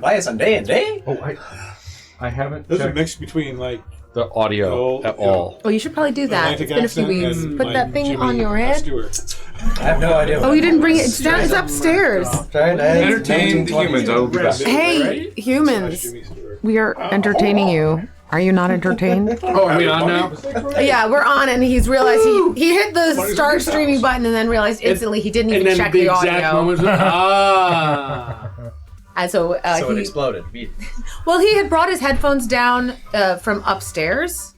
Why is on D&D? Oh, I haven't There's a checked mix between, like... the audio at all. Oh, you should probably do that. It's been a few weeks. Put that thing on your head. I have no idea. Oh, you didn't bring it. It's down. It's upstairs. Entertain the humans. I will be back. Hey, humans. We are entertaining you. Are you not entertained? Oh, are we on now? Yeah, we're on, and he's realized he hit the start streaming button and then realized instantly he didn't even check the audio. And so, So it exploded. Well, he had brought his headphones down from upstairs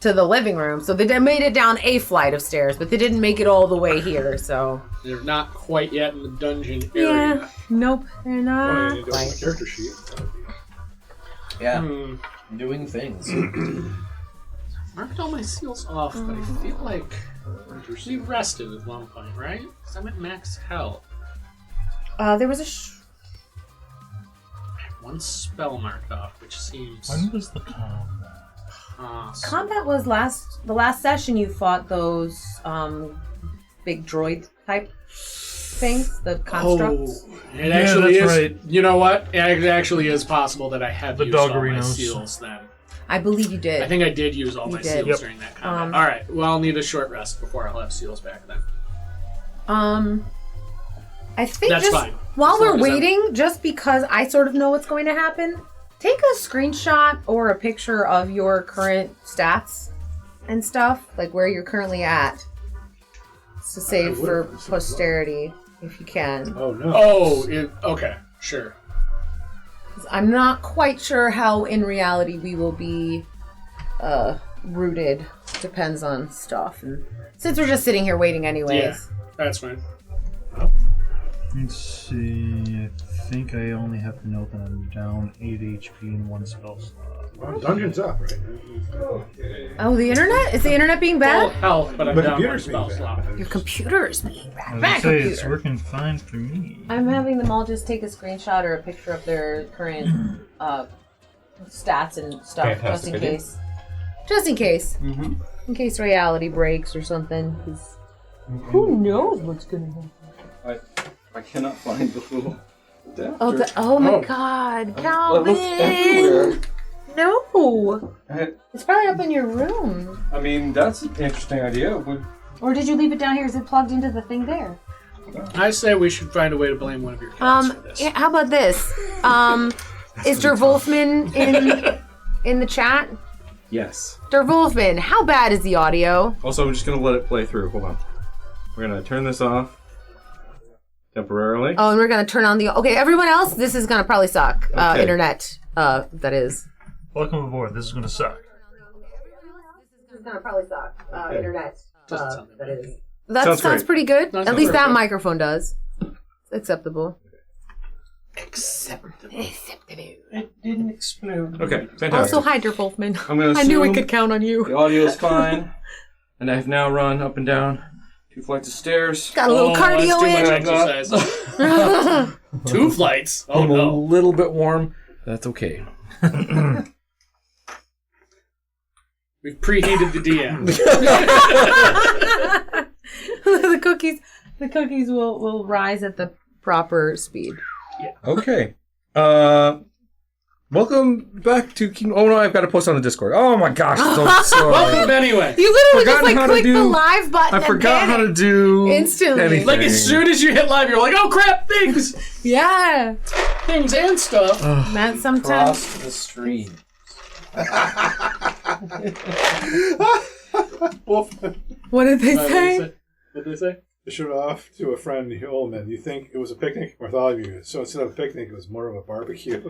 to the living room, so they made it down a flight of stairs, but they didn't make it all the way here. So they're not quite yet in the dungeon area. Yeah, nope, they're not. Well, quite. Character sheet. Yeah, doing things. Marked all my seals off, but I feel like we rested at one point, right? Because I'm at max health. There was a. I have one spell marked off, which seems. When was the combat? Combat was the last session. You fought those big droid type things, the constructs. Oh, it actually is. Right. You know what? It actually is possible that I had The used all my Dogarinos. seals then. I believe you did. I think I did use all my did. seals during that combat. All right. Well, I'll need a short rest before I'll have seals back then. I think That's fine. While As we're long as waiting, just because I sort of know what's going to happen, take a screenshot or a picture of your current stats and stuff, like where you're currently at, to save for posterity if you can. Oh, no. Oh, okay. Sure. 'Cause I'm not quite sure how in reality we will be rooted. Depends on stuff. And since we're just sitting here waiting anyways. Yeah, that's fine. Let's see. I think I only have to note that I'm down 8 HP and 1 spell slot. Well, dungeon's up, right? Oh, the internet? Is the internet being Full bad? health, but I'm The down one computer's being spell bad. slot. Your computer is being bad. I was Bad gonna say, it's computer. working fine for me. I'm having them all just take a screenshot or a picture of their current stats and stuff, Fantastic just in idea. case. Just in case. In case reality breaks or something. 'Cause who knows what's going to happen? I cannot find the little adapter. Oh my god, I Calvin! looked everywhere. No! I It's probably up in your room. mean, that's an interesting idea. Or did you leave it down here? Is it plugged into the thing there? I say we should find a way to blame one of your cats for this. Yeah, how about this? Is Der Wolfman in the chat? Yes. Der Wolfman, how bad is the audio? Also, I'm just going to let it play through. Hold on. We're going to turn this off temporarily. Oh, and we're gonna turn on the. Okay, everyone else, this is gonna probably suck. Okay. Internet. That is. Welcome aboard. This is gonna suck. This is gonna probably suck. Internet. Doesn't sound That bad. is. That Sounds sounds great. pretty good. Sounds At least that perfect. microphone does. It's acceptable. Acceptable. It didn't explode. Okay, fantastic. Also, hi, Der Wolfman. I'm going to I knew we assume could count on the you. audio is fine. And I've now run up and down 2 flights of stairs. Got a little cardio that's too much in. exercise. 2 flights. Oh I'm a no. little bit warm. That's okay. We've preheated the DM. the cookies will rise at the proper speed. Okay. Welcome back to Kingdom. Oh no, I've got to post on the Discord. Oh my gosh, so sorry. Welcome anyway. You literally Forgotten just how to click the do- live button I and forgot how to panic. do Instantly. anything. Like as soon as you hit live, you're like, oh crap, things Yeah. and stuff. That sometimes. Cross the stream. Wolfman. What did they say? What did they say? I showed off to a friend, Holman. You think it was a picnic? Or thought of you. So instead of a picnic, it was more of a barbecue.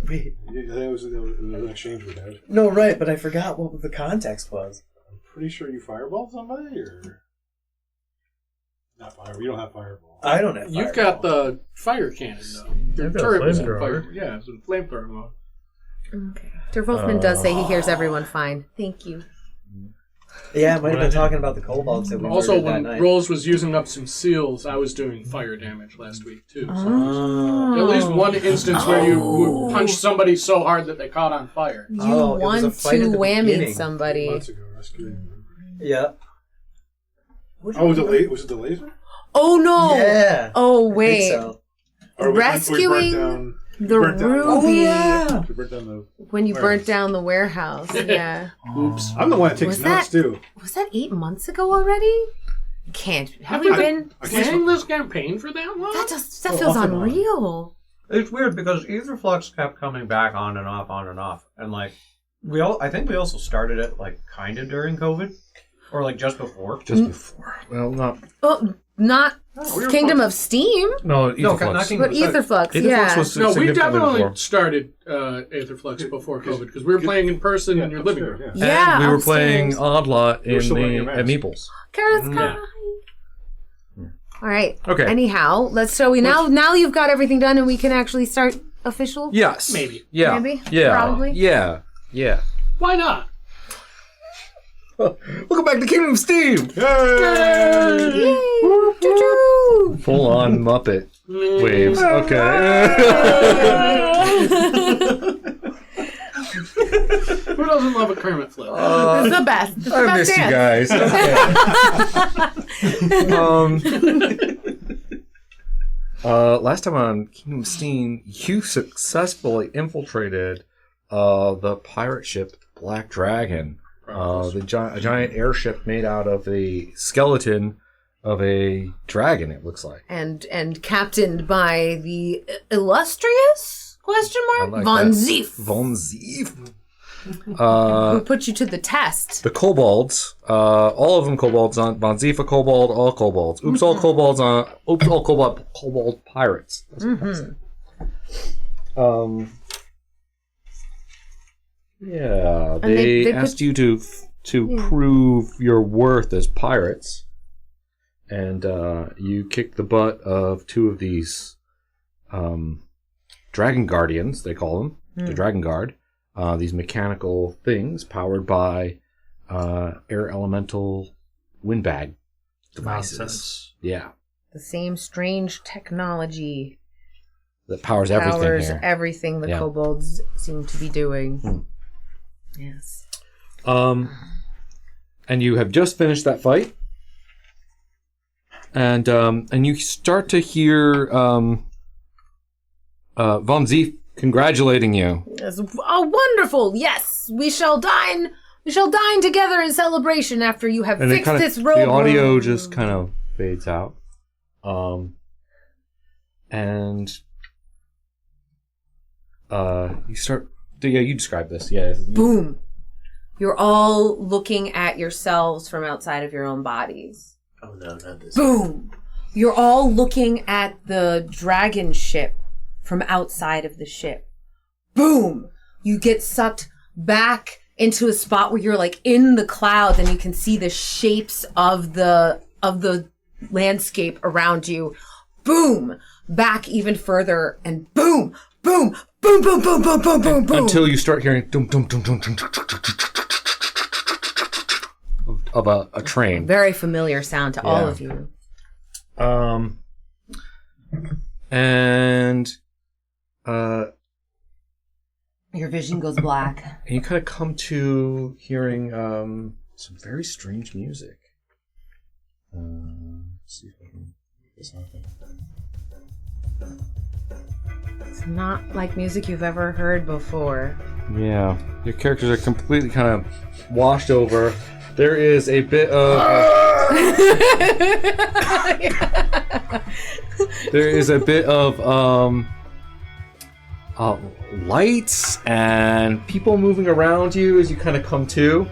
Wait. That was an exchange we had. No, right, but I forgot what the context was. I'm pretty sure you fireballed somebody, or not fire. You don't have fireball. I don't have You've fireball. got the fire cannon though. Your I've got a turret was in flamethrower. fire. Yeah, it's a flamethrower mode. Okay. Der Wolfman does say he hears everyone fine. Thank you. Yeah, I might have been talking about the kobolds that we Also, murdered that when night. Rose was using up some seals, I was doing fire damage last week too. So Oh. at least one instance where you would punch somebody so hard that they caught on fire. You Oh, it was a 1-2 fight at the whammied beginning. somebody. Months ago, rescued. Yeah. Oh, was it the laser? Oh no! Yeah. Oh I think wait. so. Or we Rescuing the burnt down- ruby Oh yeah. we burnt down the when you warehouse. burnt down the warehouse. Yeah. Oops. I'm the one that takes Was notes too. Was that 8 months ago already? Can't. Have we been? Playing this campaign for that long? That feels off and on. unreal. It's weird because Etherflux kept coming back on and off, and like I think we also started it like kind of during COVID, or like just before. Just before. Well, not. Oh, not we were Kingdom close. of Steam, No, No, Etherflux. not Kingdom but of Steam. Etherflux. Etherflux Yeah. was No, we significantly definitely before. started Aetherflux before COVID because we were playing in person in your living room. Yeah. Yeah, And we were upstairs. playing Odd Lot You were in still wearing the your mask. at Meeples. Carrot Yeah. Sky. All right. Okay. Anyhow, now you've got everything done and we can actually start official. Yes. Maybe. Yeah. Maybe? Yeah. Probably? Yeah. Yeah. Why not? Welcome back to Kingdom of Steam. Yay! Yay! Choo-choo! Full on Muppet waves. Okay. Who doesn't love a Kermit flip? It's the best. It's the I best missed you guys. Last time on Kingdom of Steam, you successfully infiltrated the pirate ship Black Dragon. A giant airship made out of a skeleton of a dragon, it looks like. And captained by the illustrious question I mark like Von that. Zief, Von Zief. who put you to the test. The kobolds, all of them kobolds on Von Zief a kobold, all kobolds. Oops, all kobolds on. Oops, all kobold pirates. That's what I said. Yeah, And they asked put- you to prove your worth as pirates, and you kicked the butt of two of these dragon guardians. They call them the Dragon Guard. These mechanical things powered by air elemental windbag devices. Nonsense. Yeah, The same strange technology that powers everything powers here. everything the Yeah. kobolds seem to be doing. Yes. And you have just finished that fight, and you start to hear Von Zief congratulating you. Yes. Oh, wonderful! Yes, we shall dine. We shall dine together in celebration after you have And fixed this robe. the audio just kind of fades out. And you start. Yeah, you describe this. Yeah. Boom. You're all looking at yourselves from outside of your own bodies. Oh no, not this. Boom. You're all looking at the dragon ship from outside of the ship. Boom. You get sucked back into a spot where you're like in the clouds and you can see the shapes of the landscape around you. Boom. Back even further and boom, boom, boom, boom, boom, boom, boom, boom, boom. Until you start hearing dum dum dum dum dum of a train. Very familiar sound to all Yeah. of you. And Your vision goes black. you kind of come to hearing some very strange music. Let's see if I can get this on here. It's not like music you've ever heard before. Yeah, your characters are completely kind of washed over. There is a bit of lights and people moving around you as you kind of come to.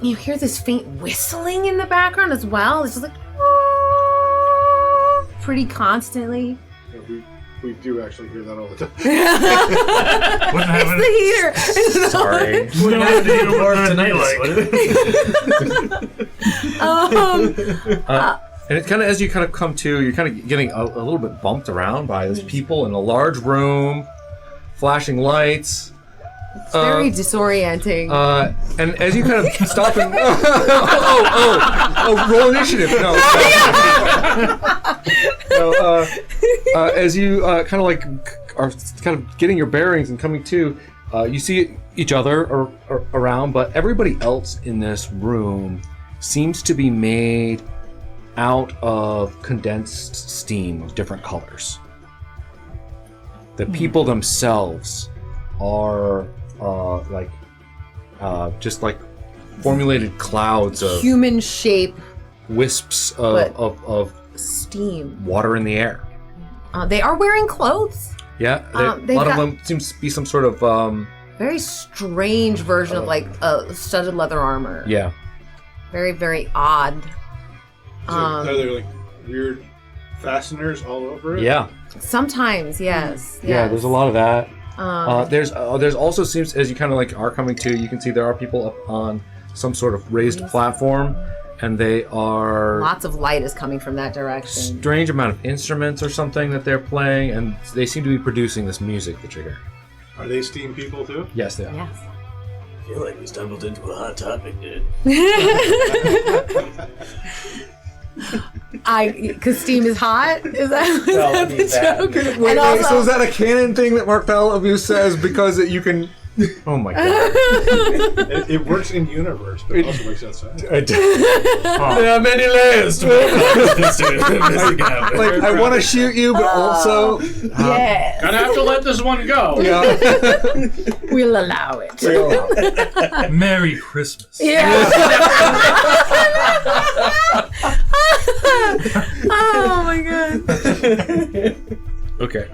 You hear this faint whistling in the background as well. It's just like pretty constantly. We do actually hear that all the time. Wouldn't have It's the heater. It's Sorry. Wouldn't have to do more tonight, And it kind of, as you kind of come to, you're kind of getting a little bit bumped around by these people in a large room, flashing lights. It's very disorienting. And as you kind of stop and roll initiative. No, as you kind of like are kind of getting your bearings and coming to, You see each other around, but everybody else in this room seems to be made out of condensed steam of different colors. The people themselves are just like formulated clouds of Human shape wisps But- of steam. water in the air. They are wearing clothes. Yeah, a they've lot of got- them seems to be some sort of Very strange version of like studded leather armor. yeah. Very, very odd. Are there like weird fasteners all over it? Yeah. Sometimes, yes. Yeah, there's a lot of that. Um, There's also seems, as you kind of like are coming to, you can see there are people up on some sort of raised platform, and they are lots of light is coming from that direction. strange amount of instruments or something that they're playing, and they seem to be producing this music that you're hearing. Are they steam people too? Yes, they are. Yes. I feel like we stumbled into a hot topic, dude. Because steam is hot? Is that, is Well, that I mean, the that- joke? Wait, And also- so is that a canon thing that Mark Pallavu says because you can? Oh my god! It works in universe, but it also works outside. There are many layers to it. Like I want to shoot you, but also Yes, Gonna have to let this one go. yeah. we'll allow it. Merry Christmas. Yeah. Oh my god. Okay.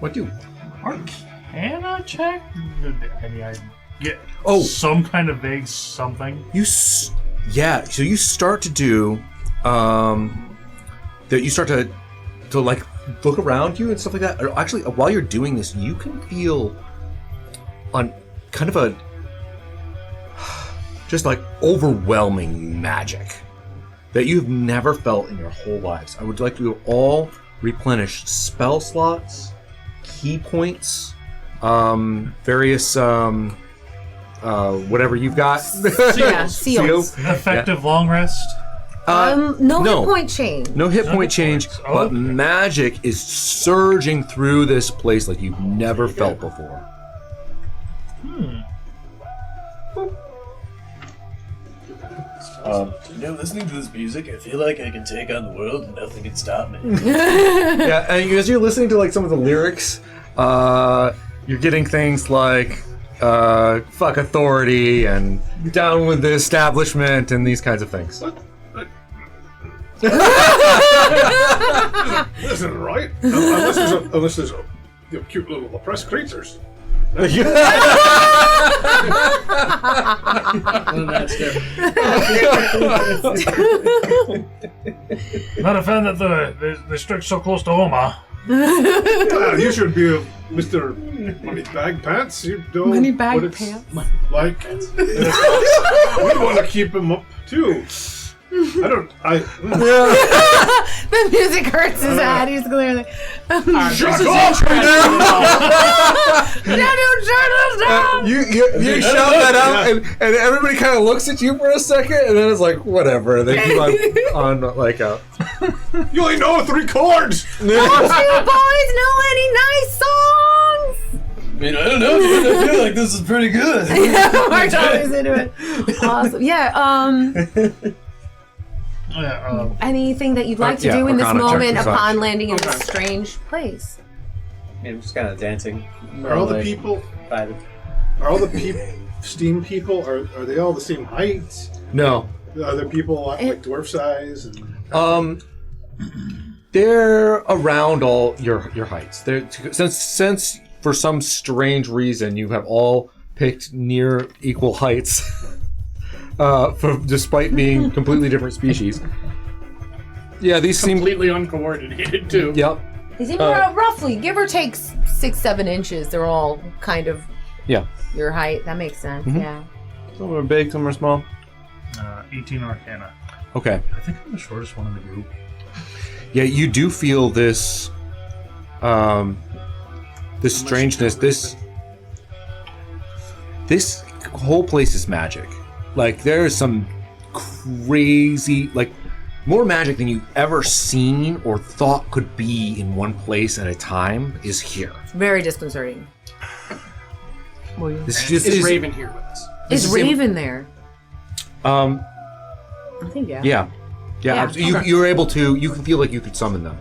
What do? Can I check? Any I get Oh. some kind of vague something? Yeah. So you start to do that. You start to like look around you and stuff like that. Actually, while you're doing this, you can feel on kind of a just like overwhelming magic that you've never felt in your whole lives. I would like to all replenish spell slots, key points, various whatever you've got. Yeah, seals. An effective long rest? No hit point change. No hit point change, Oh, but okay. magic is surging through this place like you've never felt before. Listening to this music, I feel like I can take on the world and nothing can stop me. Yeah, and as you're listening to like some of the lyrics, you're getting things like fuck authority and down with the establishment and these kinds of things. This isn't right. Unless there's cute little oppressed creatures. Well, that's different. Not a fan that they stick so close to Oma. Well, you should be Mr. Moneybag Pants. You don't Moneybag what it's Pants. Like, we want to keep him up too. The music hurts his head. He's clearly. Shut up! You shout that out, and everybody kind of looks at you for a second, and then it's like whatever. They keep on like You only know 3 chords. Don't you boys know any nice songs? I mean, I don't know, dude. I feel like this is pretty good. Yeah, Mark's always into it. Awesome. Yeah. Anything that you'd like to do in this Arcana check, moment decide. upon landing in this strange place? I'm just kind of dancing. Are all the people? By Are all the steam people? Are they all the same height? no. Are there people like dwarf size? And They're around all your heights. They're, since for some strange reason you have all picked near equal heights, despite being completely different species. Yeah, these seem. Completely uncoordinated, too. Yep. They seem roughly, give or take 6-7 inches. They're all kind of Yeah. your height. That makes sense. Mhm. Yeah. Some are big, some are small. 18 Arcana. Okay. I think I'm the shortest one in the group. Yeah, you do feel this, this strangeness. This whole place is magic. Like there is some crazy, like more magic than you've ever seen or thought could be in one place at a time is here. It's very disconcerting. This just Is Raven here with us? Is Raven there? I think yeah. Yeah. Yeah, okay. You're able to. You can feel like you could summon them.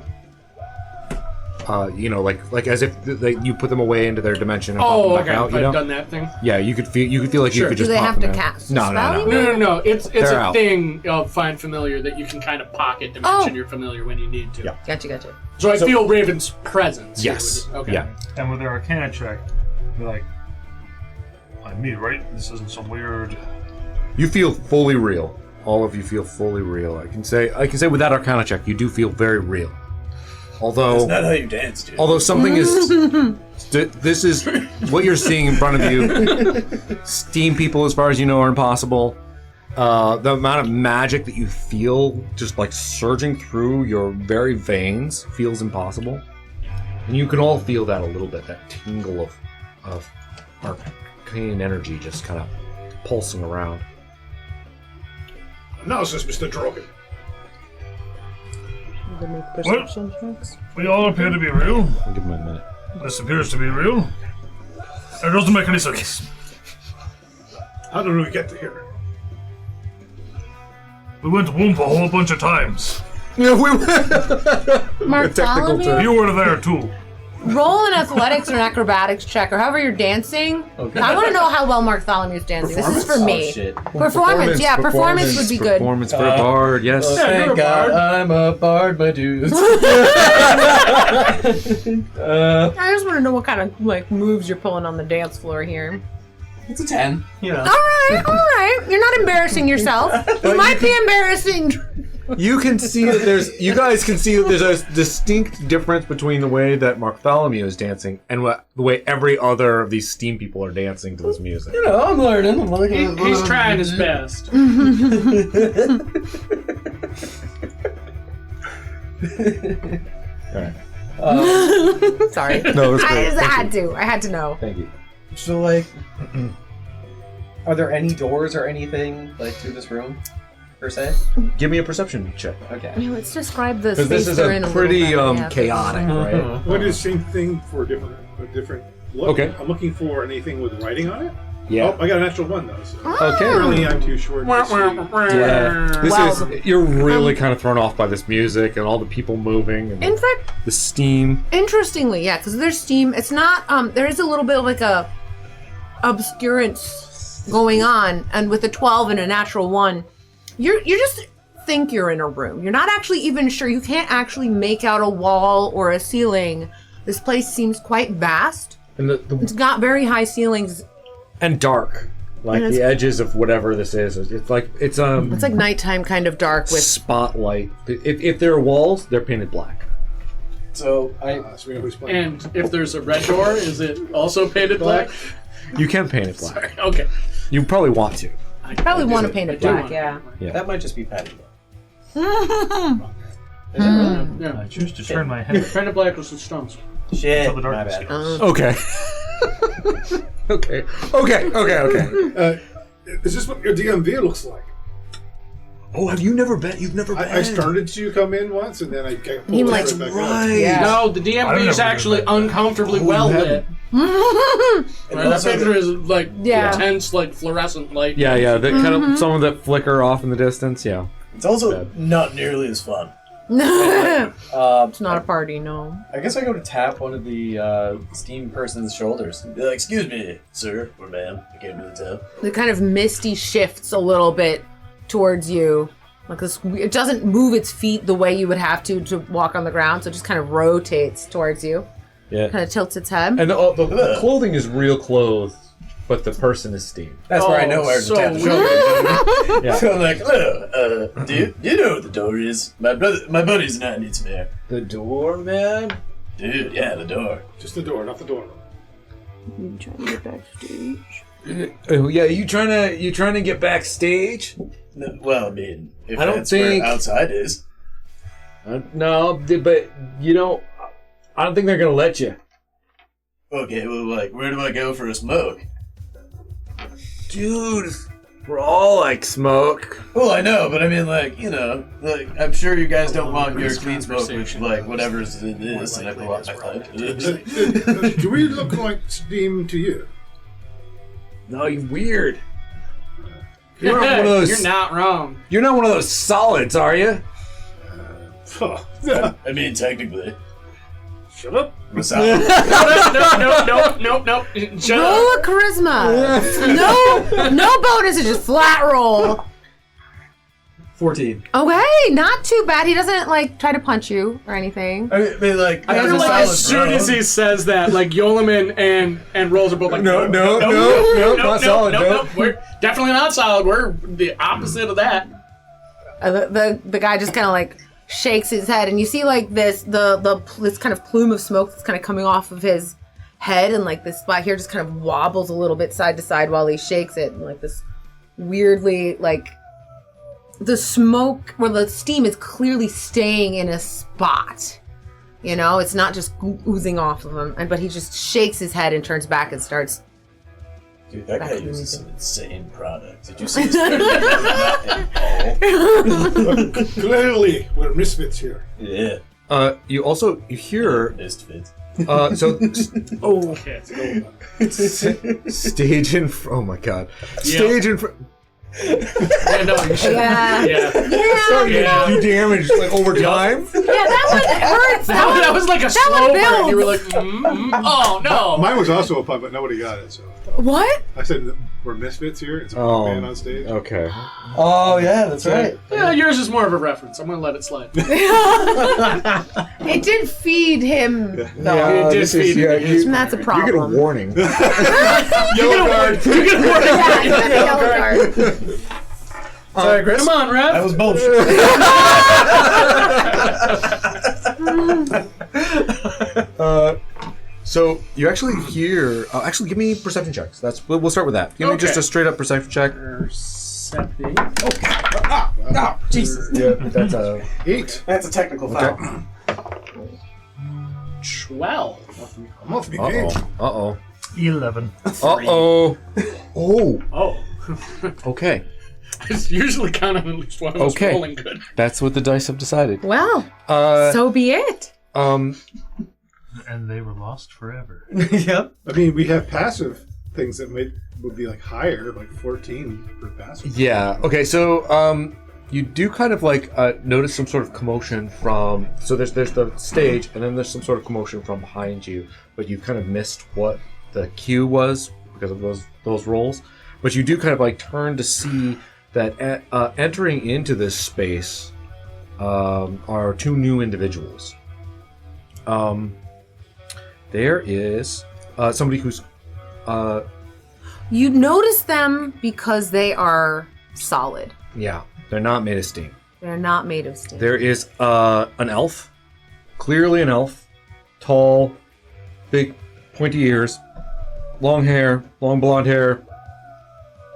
Like as if you put them away into their dimension and pop them back out. I've done that thing. Yeah, you could feel like you could just. Do they pop have to them out. cast a No. spell? No. It's They're a out. thing of Find Familiar that you can kind of pocket dimension your familiar when you need to. Yeah. Gotcha. So I feel Raven's presence. here Yes. with it. Okay. Yeah. And with their Arcana check, be like, me, right? This isn't some weird. You feel fully real. All of you feel fully real. I can say with that Arcana check, you do feel very real. Although That's not how you dance, dude. Although something is, this is what you're seeing in front of you. Steam people, as far as you know, are impossible. The amount of magic that you feel just like surging through your very veins feels impossible, and you can all feel that a little bit. That tingle of arcane energy just kind of pulsing around. Now says Mr. Drogon. We all appear to be real. I'll give him a minute. This appears to be real. It doesn't make any sense. How did we get to here? We went to Womb a whole bunch of times. Yeah, we Bartholomew? You were there too. Roll an athletics or an acrobatics check, or however you're dancing. Okay. I want to know how well Bartholomew's dancing. This is for me. Oh, shit. Performance would be good. Performance for a bard, yes. Oh, thank God, I'm a bard, my dudes. I just want to know what kind of moves you're pulling on the dance floor here. It's a 10. You know. All right. You're not embarrassing yourself. You might be embarrassing. You can see that you guys can see that there's a distinct difference between the way that Bartholomew is dancing and the way every other of these steam people are dancing to this music. You know, I'm learning. He's trying his best. All right. Sorry. No, it's great. I had to know. Thank you. So, are there any doors or anything, to this room, per se? Give me a perception check. Okay. Let's describe the Because space this is they're in a little pretty bit. Yeah. chaotic, right? What is the same thing for a different look? Okay. I'm looking for anything with writing on it. Yeah. Oh, I got an actual one though. So. Okay. Apparently, I'm too short. To see. Yeah. You're really kind of thrown off by this music and all the people moving and In fact, the steam. interestingly, yeah, because there's steam. It's not. There is a little bit of a obscurance going on, and with a 12 and a natural 1, you just think you're in a room. You're not actually even sure. You can't actually make out a wall or a ceiling. This place seems quite vast. And It's got very high ceilings. and dark. Like And the edges of whatever this is. It's like It's like nighttime kind of dark with spotlight. If there are walls, they're painted black. So, So we know who's playing. And if there's a red door, is it also painted black? You can paint it black. Sorry. Okay. You probably want to. I probably want to paint it do black, want yeah. Yeah. that might just be Patty. Yeah. I choose to turn my head. Painted black with some stones. Shit, Until the my darkness bad. comes. Okay. okay. Is this what your DMV looks like? Oh, you've never been? I started to come in once, and then I got He pulled likes- right back right. Yeah. No, the DMV is never actually been back. uncomfortably well lit. And That also picture is Yeah. intense, fluorescent light. Yeah. That kind of some of that flicker off in the distance. Yeah. It's also not nearly as fun. It's not a party, no. I guess I go to tap one of the steam person's shoulders. Be like, excuse me, sir or ma'am. I came to the town. The kind of misty shifts a little bit towards you. Like this, it doesn't move its feet the way you would have to walk on the ground, so it just kind of rotates towards you. Yeah. Kind of tilts its head. And the clothing is real clothes, but the person is steam. That's where I know where to so tap the weird. shoulder. Yeah. So I'm like, hello, do you know what the door is? My buddy's and I need some air. The door, man? Dude, yeah, the door. Just the door, not the door. You trying to get backstage? Oh yeah, you trying to get backstage? No, well, I mean, if I don't that's think- where outside is. No, but I don't think they're gonna let you. Okay, well, where do I go for a smoke? Dude, We're all like smoke. Well, I know, but I mean, like, you know, like, I'm sure you guys don't want your This clean smoke with, conversation like, whatever's in this, and I go out my pipe. Do we look like steam to you? No, you're weird. You're not one of those. You're not wrong. You're not one of those solids, are you? I mean, technically. Shut up. What's out? Nope. Shut Roll up. a charisma. No bonuses, just flat roll. 14. Okay, not too bad. He doesn't like try to punch you or anything. I mean, like, I feel like as soon as he says that, like Yolaman and Rolls are both like, No, not solid. no. We're definitely not solid. We're the opposite of that. The guy just kind of like shakes his head, and you see like this kind of plume of smoke that's kind of coming off of his head, and like this spot here just kind of wobbles a little bit side to side while he shakes it, and like this weirdly like the smoke or the steam is clearly staying in a spot. You know, it's not just oozing off of him, but he just shakes his head and turns back and starts. Dude, that Back guy to the uses music. some insane product. Did you see his All? Clearly, we're misfits here. Yeah. You also hear. Misfits. Okay, it's Stage in. Oh my god. Stage in. Yeah, no, you should. Yeah. Yeah. You damage like over time. Yeah, that one hurts. That was like a one slow burn. builds. You were like, oh no. Mine was also a pun, but nobody got it. So What? I said that we're misfits here. It's a Oh. man on stage. Okay. Oh, yeah, that's right. Yeah, yours is more of a reference. I'm gonna let it slide. It did feed him, though. It did feed him. And that's a You problem. get a warning. Yellow card. You get a warning. Yeah, you got the yellow card. Sorry, Chris. Come on, Rev. That was bullshit. So you actually hear. Actually, give me perception checks. We'll start with that. Give me just Okay. a straight up perception check. Perception. Oh, Jesus. Yeah, that's a. 8. That's a technical foul. 12. I'm off me Uh game. oh. 11. Oh. Oh. Okay. It's usually kind of at least one of us Okay. rolling good. That's what the dice have decided. Well, Uh. so be it. And they were lost forever. Yep. I mean, we have passive things that would be like higher, like 14 for passive. Yeah. Okay. So, you do kind of like notice some sort of commotion from. So there's the stage, and then there's some sort of commotion from behind you, but you kind of missed what the cue was because of those rolls. But you do kind of like turn to see that entering into this space are two new individuals. There is somebody who's. You notice them because they are solid. Yeah, they're not made of steam. They're not made of steam. There is an elf, clearly an elf, tall, big, pointy ears, long hair, long blonde hair,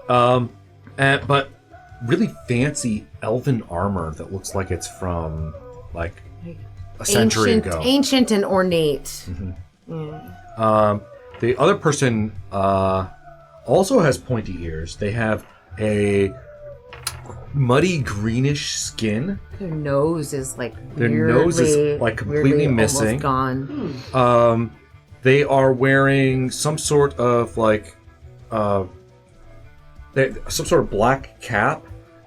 but really fancy elven armor that looks like it's from like a century ago. Ancient and ornate. The other person also has pointy ears. They have a muddy greenish skin. Their nose is like Their nose is, weirdly- like, completely weirdly missing. almost gone. They are wearing some sort of like some sort of black cap,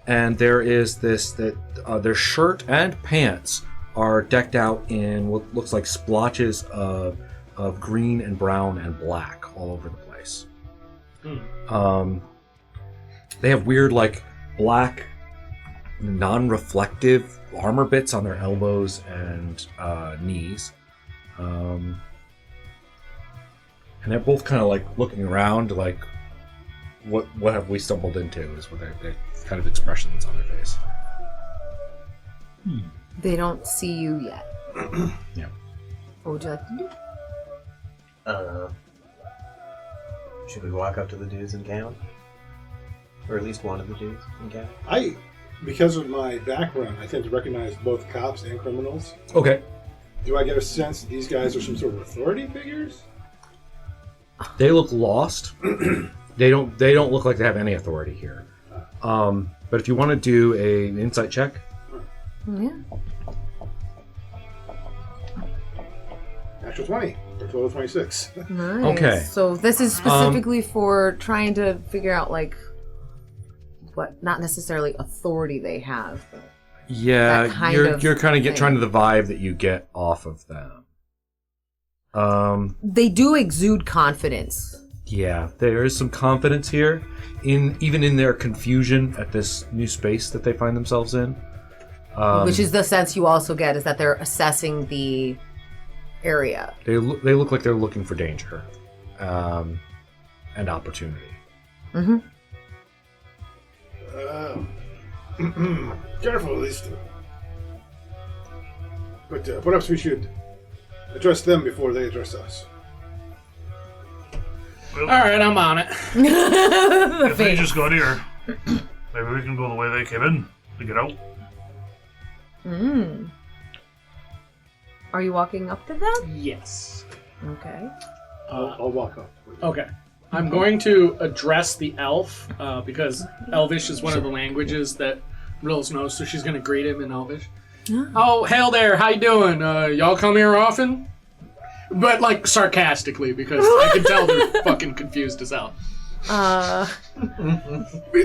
and there is this that their shirt and pants are decked out in what looks like splotches of green and brown and black all over the place. They have weird like black non-reflective armor bits on their elbows and knees. And they're both kind of like looking around like what have we stumbled into is what their kind of expressions on their face. They don't see you yet. Yeah. What would you like to do? Should we walk up to the dudes in camp? Or at least one of the dudes in camp? Because of my background, I tend to recognize both cops and criminals. Okay. Do I get a sense that these guys are some sort of authority figures? They look lost. They don't look like they have any authority here. But if you want to do an insight check, Yeah. Natural 20. For a total of 26. Nice. Okay. So this is specifically for trying to figure out like what not necessarily authority they have. But yeah, That kind you're of kind of thing. trying to the vibe that you get off of them. they do exude confidence. Yeah, there is some confidence here, even in their confusion at this new space that they find themselves in. Which is the sense you also get is that they're assessing the area. They look like they're looking for danger, and opportunity. Mm-hmm. Careful, at least. But perhaps we should address them before they address us. All right, I'm on it. If they just got here, maybe we can go the way they came in to get out. Are you walking up to them? Yes. Okay. I'll walk up. Okay. I'm going to address the elf because Elvish is one of the languages that Rills knows, so she's going to greet him in Elvish. Oh, hail there! How you doing? Y'all come here often? But like sarcastically, because I can tell they're fucking confused as hell.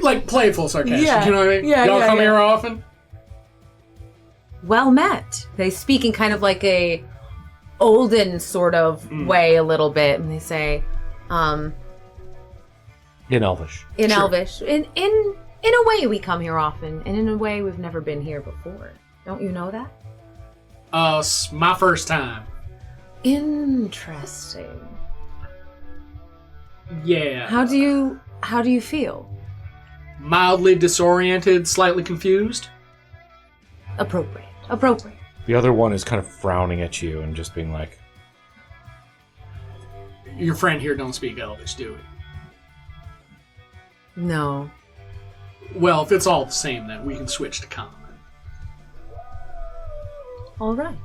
Like playful sarcastic. Yeah. You know what I mean? Yeah, Y'all yeah, come yeah. here often? Well met. They speak in kind of like a olden sort of way a little bit, and they say, In Elvish. in Elvish, in a way we come here often, and in a way we've never been here before. Don't you know that? It's my first time. Interesting. Yeah. How do you feel? Mildly disoriented, slightly confused. Appropriate. The other one is kind of frowning at you and just being like, Your friend here don't speak Elvish, do we? No. Well, if it's all the same, then we can switch to common. All right.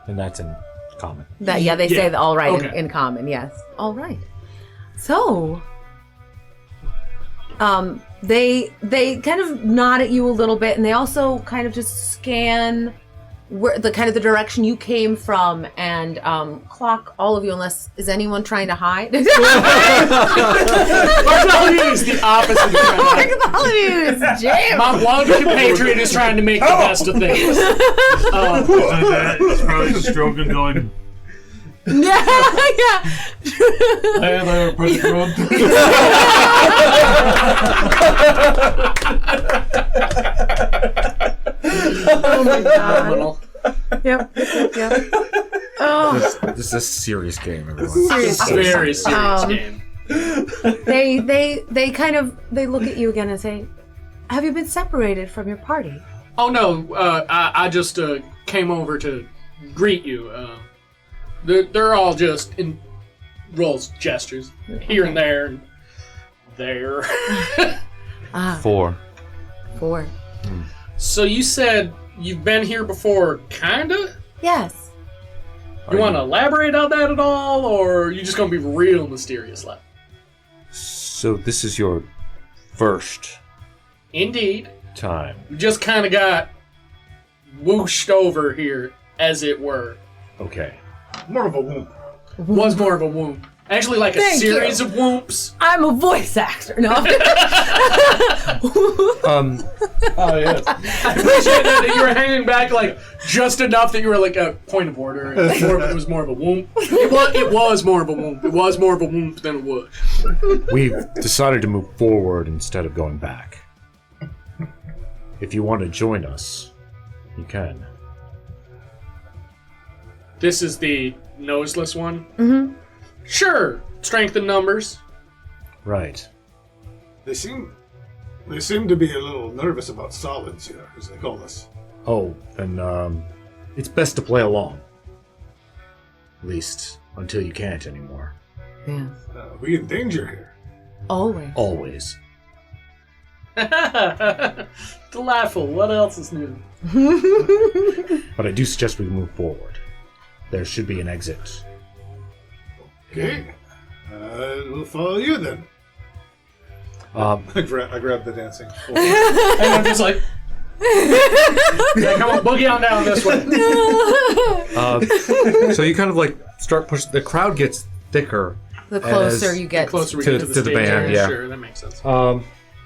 and that's in common. They say the all right Okay. in common, yes. All right. So, they kind of nod at you a little bit, and they also kind of just scan where the direction you came from, and clock all of you. Unless is anyone trying to hide? Bartholomew is the opposite of trying to hide. Bartholomew is jammed. My one compatriot is trying to make the best of things. He's probably stroking, going, Yeah. "Hey there, pretty good." Oh my god. Phenomenal. Yep. Oh. This is a serious game, everyone. It's a very serious Um, game. They kind of look at you again and say, "Have you been separated from your party?" Oh no, I just came over to greet you. They're all just in rolls, gestures, here and there, and there. 4. 4. So you said you've been here before, kinda? Yes. You want to elaborate on that at all, or are you just gonna be real mysterious like? So this is your first Indeed. time. We just kind of got whooshed over here, as it were. Okay. More of a whoop. Was more of a whoop. Actually, like a Thank series you. of whoops. I'm a voice actor. No. Oh, yes. I appreciate that you were hanging back like just enough that you were like a point of order. It was more of a whoop. It was more of a whoop. It was more of a whoop than it was. We've decided to move forward instead of going back. If you want to join us, you can. This is the noseless one? Mm-hmm. Sure. Strength in numbers. Right. They seem to be a little nervous about solids here, as they call us. Oh, then it's best to play along. At least until you can't anymore. Yeah. We in danger here. Always. Always. Delightful. What else is new? But I do suggest we move forward. There should be an exit. Okay. We'll follow you then. I grab the dancing. And I'm just like, Yeah, come on, boogie on down this way. So you kind of like start pushing. The crowd gets thicker. The closer you The get. closer we To- get to the to the stage, band, yeah. Sure, that makes sense. And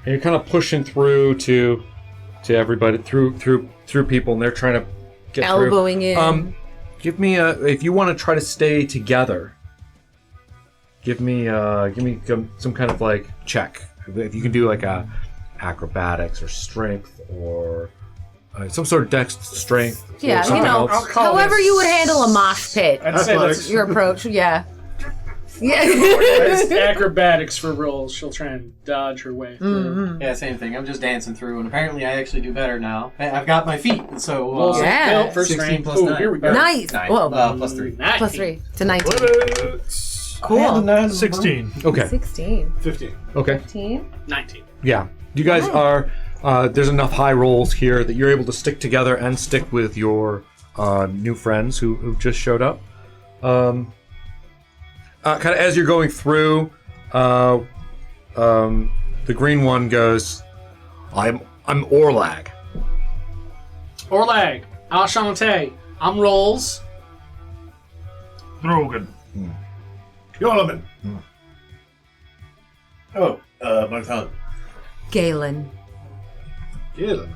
you're kind of pushing through to everybody, through people, and they're trying to get Elbowing through. in. Give me if you want to try to stay together. Give me some kind of like check. If you can do like a acrobatics or strength or some sort of dex strength. or Yeah, you something know, else. however you would handle a mosh pit. I'd say that's Your approach, yeah. Yeah. it's acrobatics for rolls. She'll try and dodge her way through. yeah, same thing. I'm just dancing through, and apparently I actually do better now. I've got my feet, and so Well, Yeah. for 16 strength. plus Ooh, 9. here we go. Nice. Whoa. Plus 3. 19. Plus 3 to 19. Cool. 16. Okay. 16. 15. Okay. 15. 19. Yeah. You guys are. There's enough high rolls here that you're able to stick together and stick with your new friends who just showed up. Kind of as you're going through, the green one goes, I'm Orlag. Orlag. Enchanté. I'm Rolls. Drogan. Yoloman. Oh, Marthan. Galen. Galen.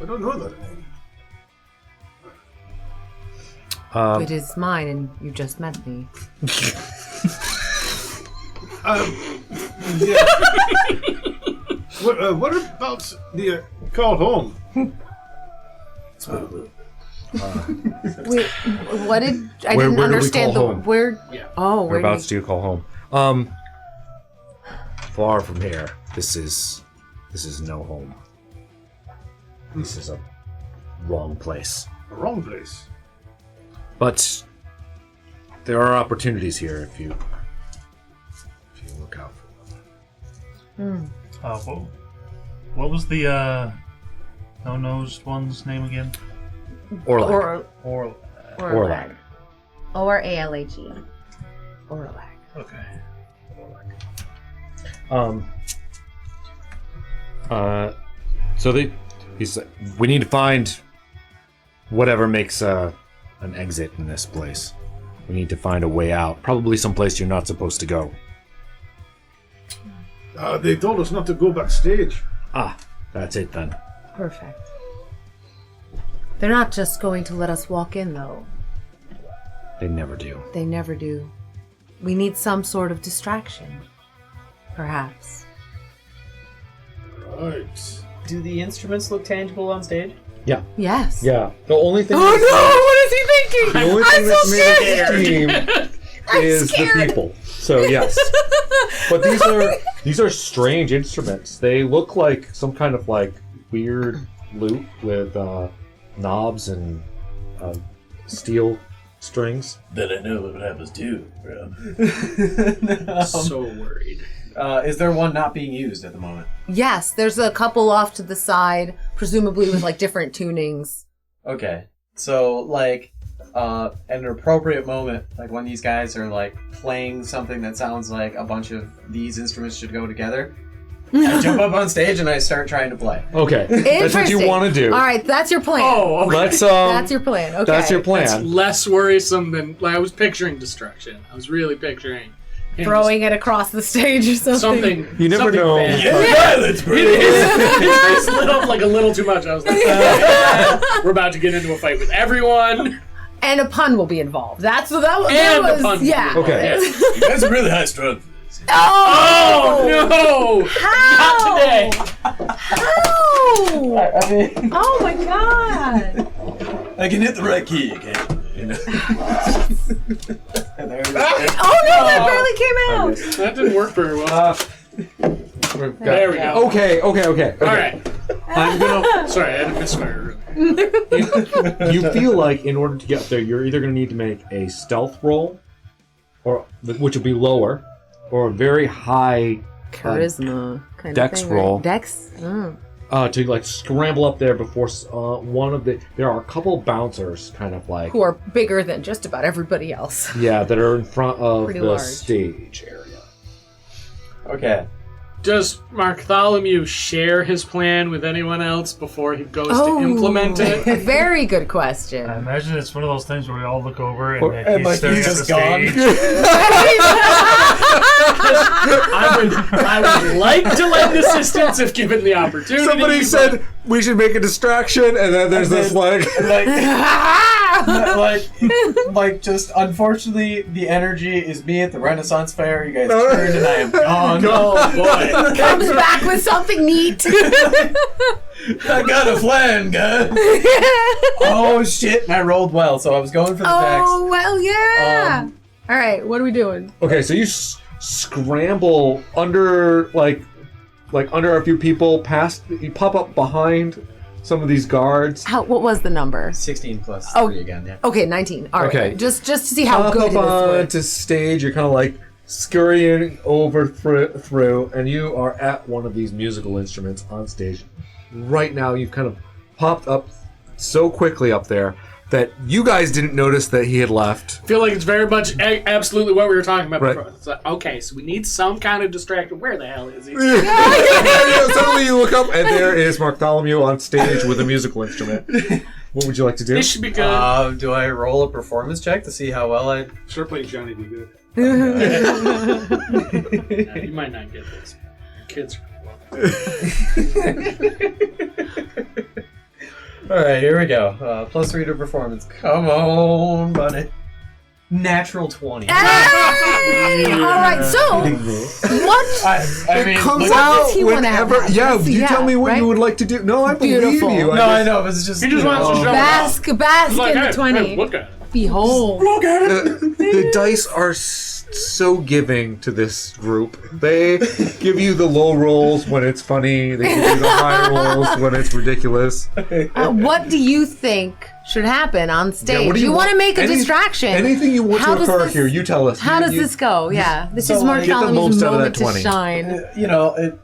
I don't know that name. It is mine, and you just met me. Yeah. What about the call home? Wait, what did I Where didn't do we understand call the home? where? Yeah. Oh, where? Whereabouts do you call home? Far from here. This is no home. This is a wrong place. The wrong place. But there are opportunities here if you look out for them. What was the no-nosed one's name again? Orlag. Orlag. O-R-A-L-A-G. Orlag. Okay. So he's like, we need to find whatever makes an exit in this place. We need to find a way out. Probably someplace you're not supposed to go. They told us not to go backstage. Ah, that's it then. Perfect. They're not just going to let us walk in, though. They never do. They never do. We need some sort of distraction. Perhaps. Right. Do the instruments look tangible on stage? Yeah. Yes. Yeah. The only thing. Oh no! What is he thinking? The only I'm thing so that's made scared. of steam is scared. the people. So yes. But these are strange instruments. They look like some kind of like weird lute with knobs and steel strings. Then I know what happens too, bro. So worried. Is there one not being used at the moment? Yes, there's a couple off to the side, presumably with like different tunings. Okay. So, like, at an appropriate moment, like when these guys are like playing something that sounds like a bunch of these instruments should go together, I jump up on stage and I start trying to play. Okay. That's what you Interesting. want to do. All right, that's your plan. Oh, okay. Let's That's your plan. Okay. That's your That's plan. less worrisome than like, I was picturing destruction. I was really picturing him Throwing it across the stage or just something. something. You never something know. bad. Violence, bro. His face lit up like a little too much. I was like, we're about to get into a fight with everyone. And a pun will be involved. That was And a pun will be yeah. involved. Okay. Yes. You guys are really high strung for this. Oh, No! How? Not today. How? I mean, Oh my god! I can hit the right key, you can't. You know? Oh no, that barely came out. That didn't work very well. There we go. Okay. All right. I'm gonna. Sorry, I had to misfire. You feel like in order to get there, you're either going to need to make a stealth roll, or which will be lower, or a very high Charisma kind Dex of thing. roll. Right? Dex. Oh. to like scramble up there before one of the. There are a couple bouncers, kind of like Who are bigger than just about everybody else. that are in front of Pretty the large. stage area. okay. Does Bartholomew share his plan with anyone else before he goes to implement it? Very good question. I imagine it's one of those things where we all look over and, And, he's like, staring he's at the just gone. stage. I would like to lend assistance if given the opportunity. Somebody but- said we should make a distraction, and then there's this like. like just unfortunately the energy is me at the Renaissance Fair. You guys turned and I am gone. Oh boy. Comes back with something neat. I got a plan, guys. Oh shit! And I rolled well, so I was going for the Oh, well, yeah. All right, what are we doing? Okay, so you scramble under like under a few people, past. You pop up behind some of these guards. What was the number? 16 plus Oh. 3 again. Yeah. Okay, 19. All right. Okay. Just to see how Pop good up it is. onto stage. You're kind of like scurrying over through, and you are at one of these musical instruments on stage. Right now, you've kind of popped up so quickly up there that you guys didn't notice that he had left. I feel like it's very much absolutely what we were talking about Right. before. It's like, okay, so we need some kind of distraction. Where the hell is he? Suddenly you look up, and there is Bartholomew on stage with a musical instrument. What would you like to do? This should be good. Do I roll a performance check to see how well I? Sure, playing Johnny be good. Nah, you might not get this. Your kids All right, here we go. Plus 3 to performance. Come on, buddy. Natural 20. Hey! All right, so what I mean, comes look- out? Does he wanna have Whenever, that? yeah, Let's see, you tell me what right? you would like to do. No, I believe Beautiful. you. No, I know, but it's just He just wants to show Bask He's in like, the hey, 20. hey, look at it. Behold. The dice are so giving to this group. They give you the low rolls when it's funny. They give you the high rolls when it's ridiculous. What do you think should happen on stage? what do you want to make a any- distraction. Anything you want How to does occur this- here, you tell us. How does You- this go? Yeah, this is like, get the Bartholomew's most out of moment that to 20. shine. You know, it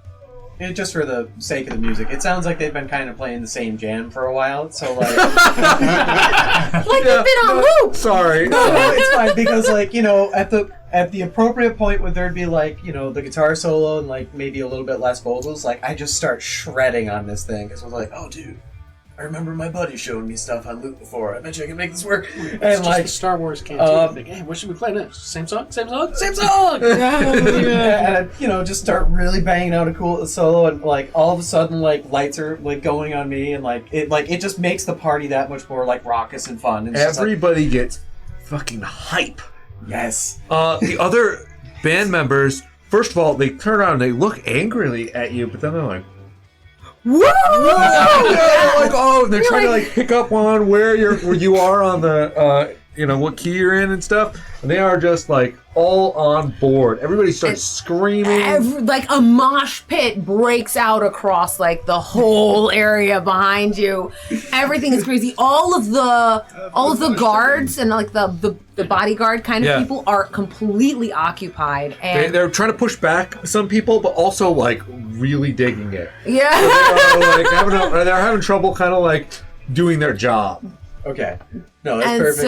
just for the sake of the music. It sounds like they've been kind of playing the same jam for a while. So like, Like they've been on loop. Sorry. no, it's fine because like at the appropriate point where there'd be like the guitar solo and like maybe a little bit less vocals, like I just start shredding on this thing because I was like, Oh, dude. I remember my buddy showing me stuff on loop before. I bet you I can make this work. It's and just like the Star Wars canteen thing. Hey, what should we play next? Same song? Same song? Same song! and just start really banging out a cool solo, and like all of a sudden like lights are like going on me, and it just makes the party that much more like raucous and fun. And it's just, like, Everybody gets fucking hype. yes. The other band members, first of all, they turn around and they look angrily at you, but then they're like, Woo! they're like, oh, they're trying to like pick up on where you are on the what key you're in and stuff, and they are just like all on board. Everybody starts screaming. Like a mosh pit breaks out across like the whole area behind you. Everything is crazy. All of the guards and like the bodyguard kind of Yeah. people are completely occupied, and They're trying to push back some people, but also like really digging it. yeah. They're having trouble kind of like doing their job. Okay. No, that's And perfect.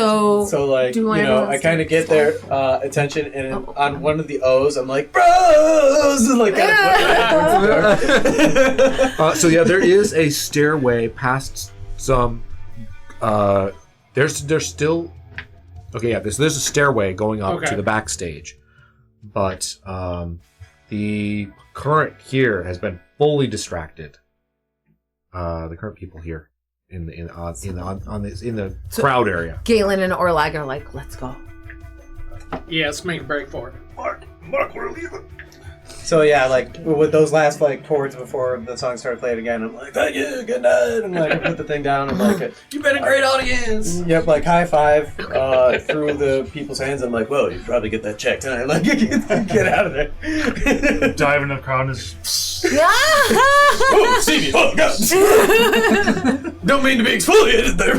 so, like, do you want everyone I else kind to of get start? their attention, and on one of the O's, I'm like, bros! And, like, kind of put my head towards the door. So yeah, there is a stairway past some. There's still. Okay, yeah. There's a stairway going up Okay. to the backstage, but the current here has been fully distracted. The current people here in the crowd area. Galen and Orlag are like, let's go. Yeah, let's make a break for it. Mark, we're leaving. So, yeah, like, with those last, like, chords before the song started playing again, I'm like, thank you, good night, and, like, I put the thing down, and, like, You've been a great audience. yep, like, high five through the people's hands. I'm like, well, you should probably get that check tonight. Like, get out of there. Dive into the crowd and just Oh, Stevie, oh, God. Don't mean to be exfoliated there.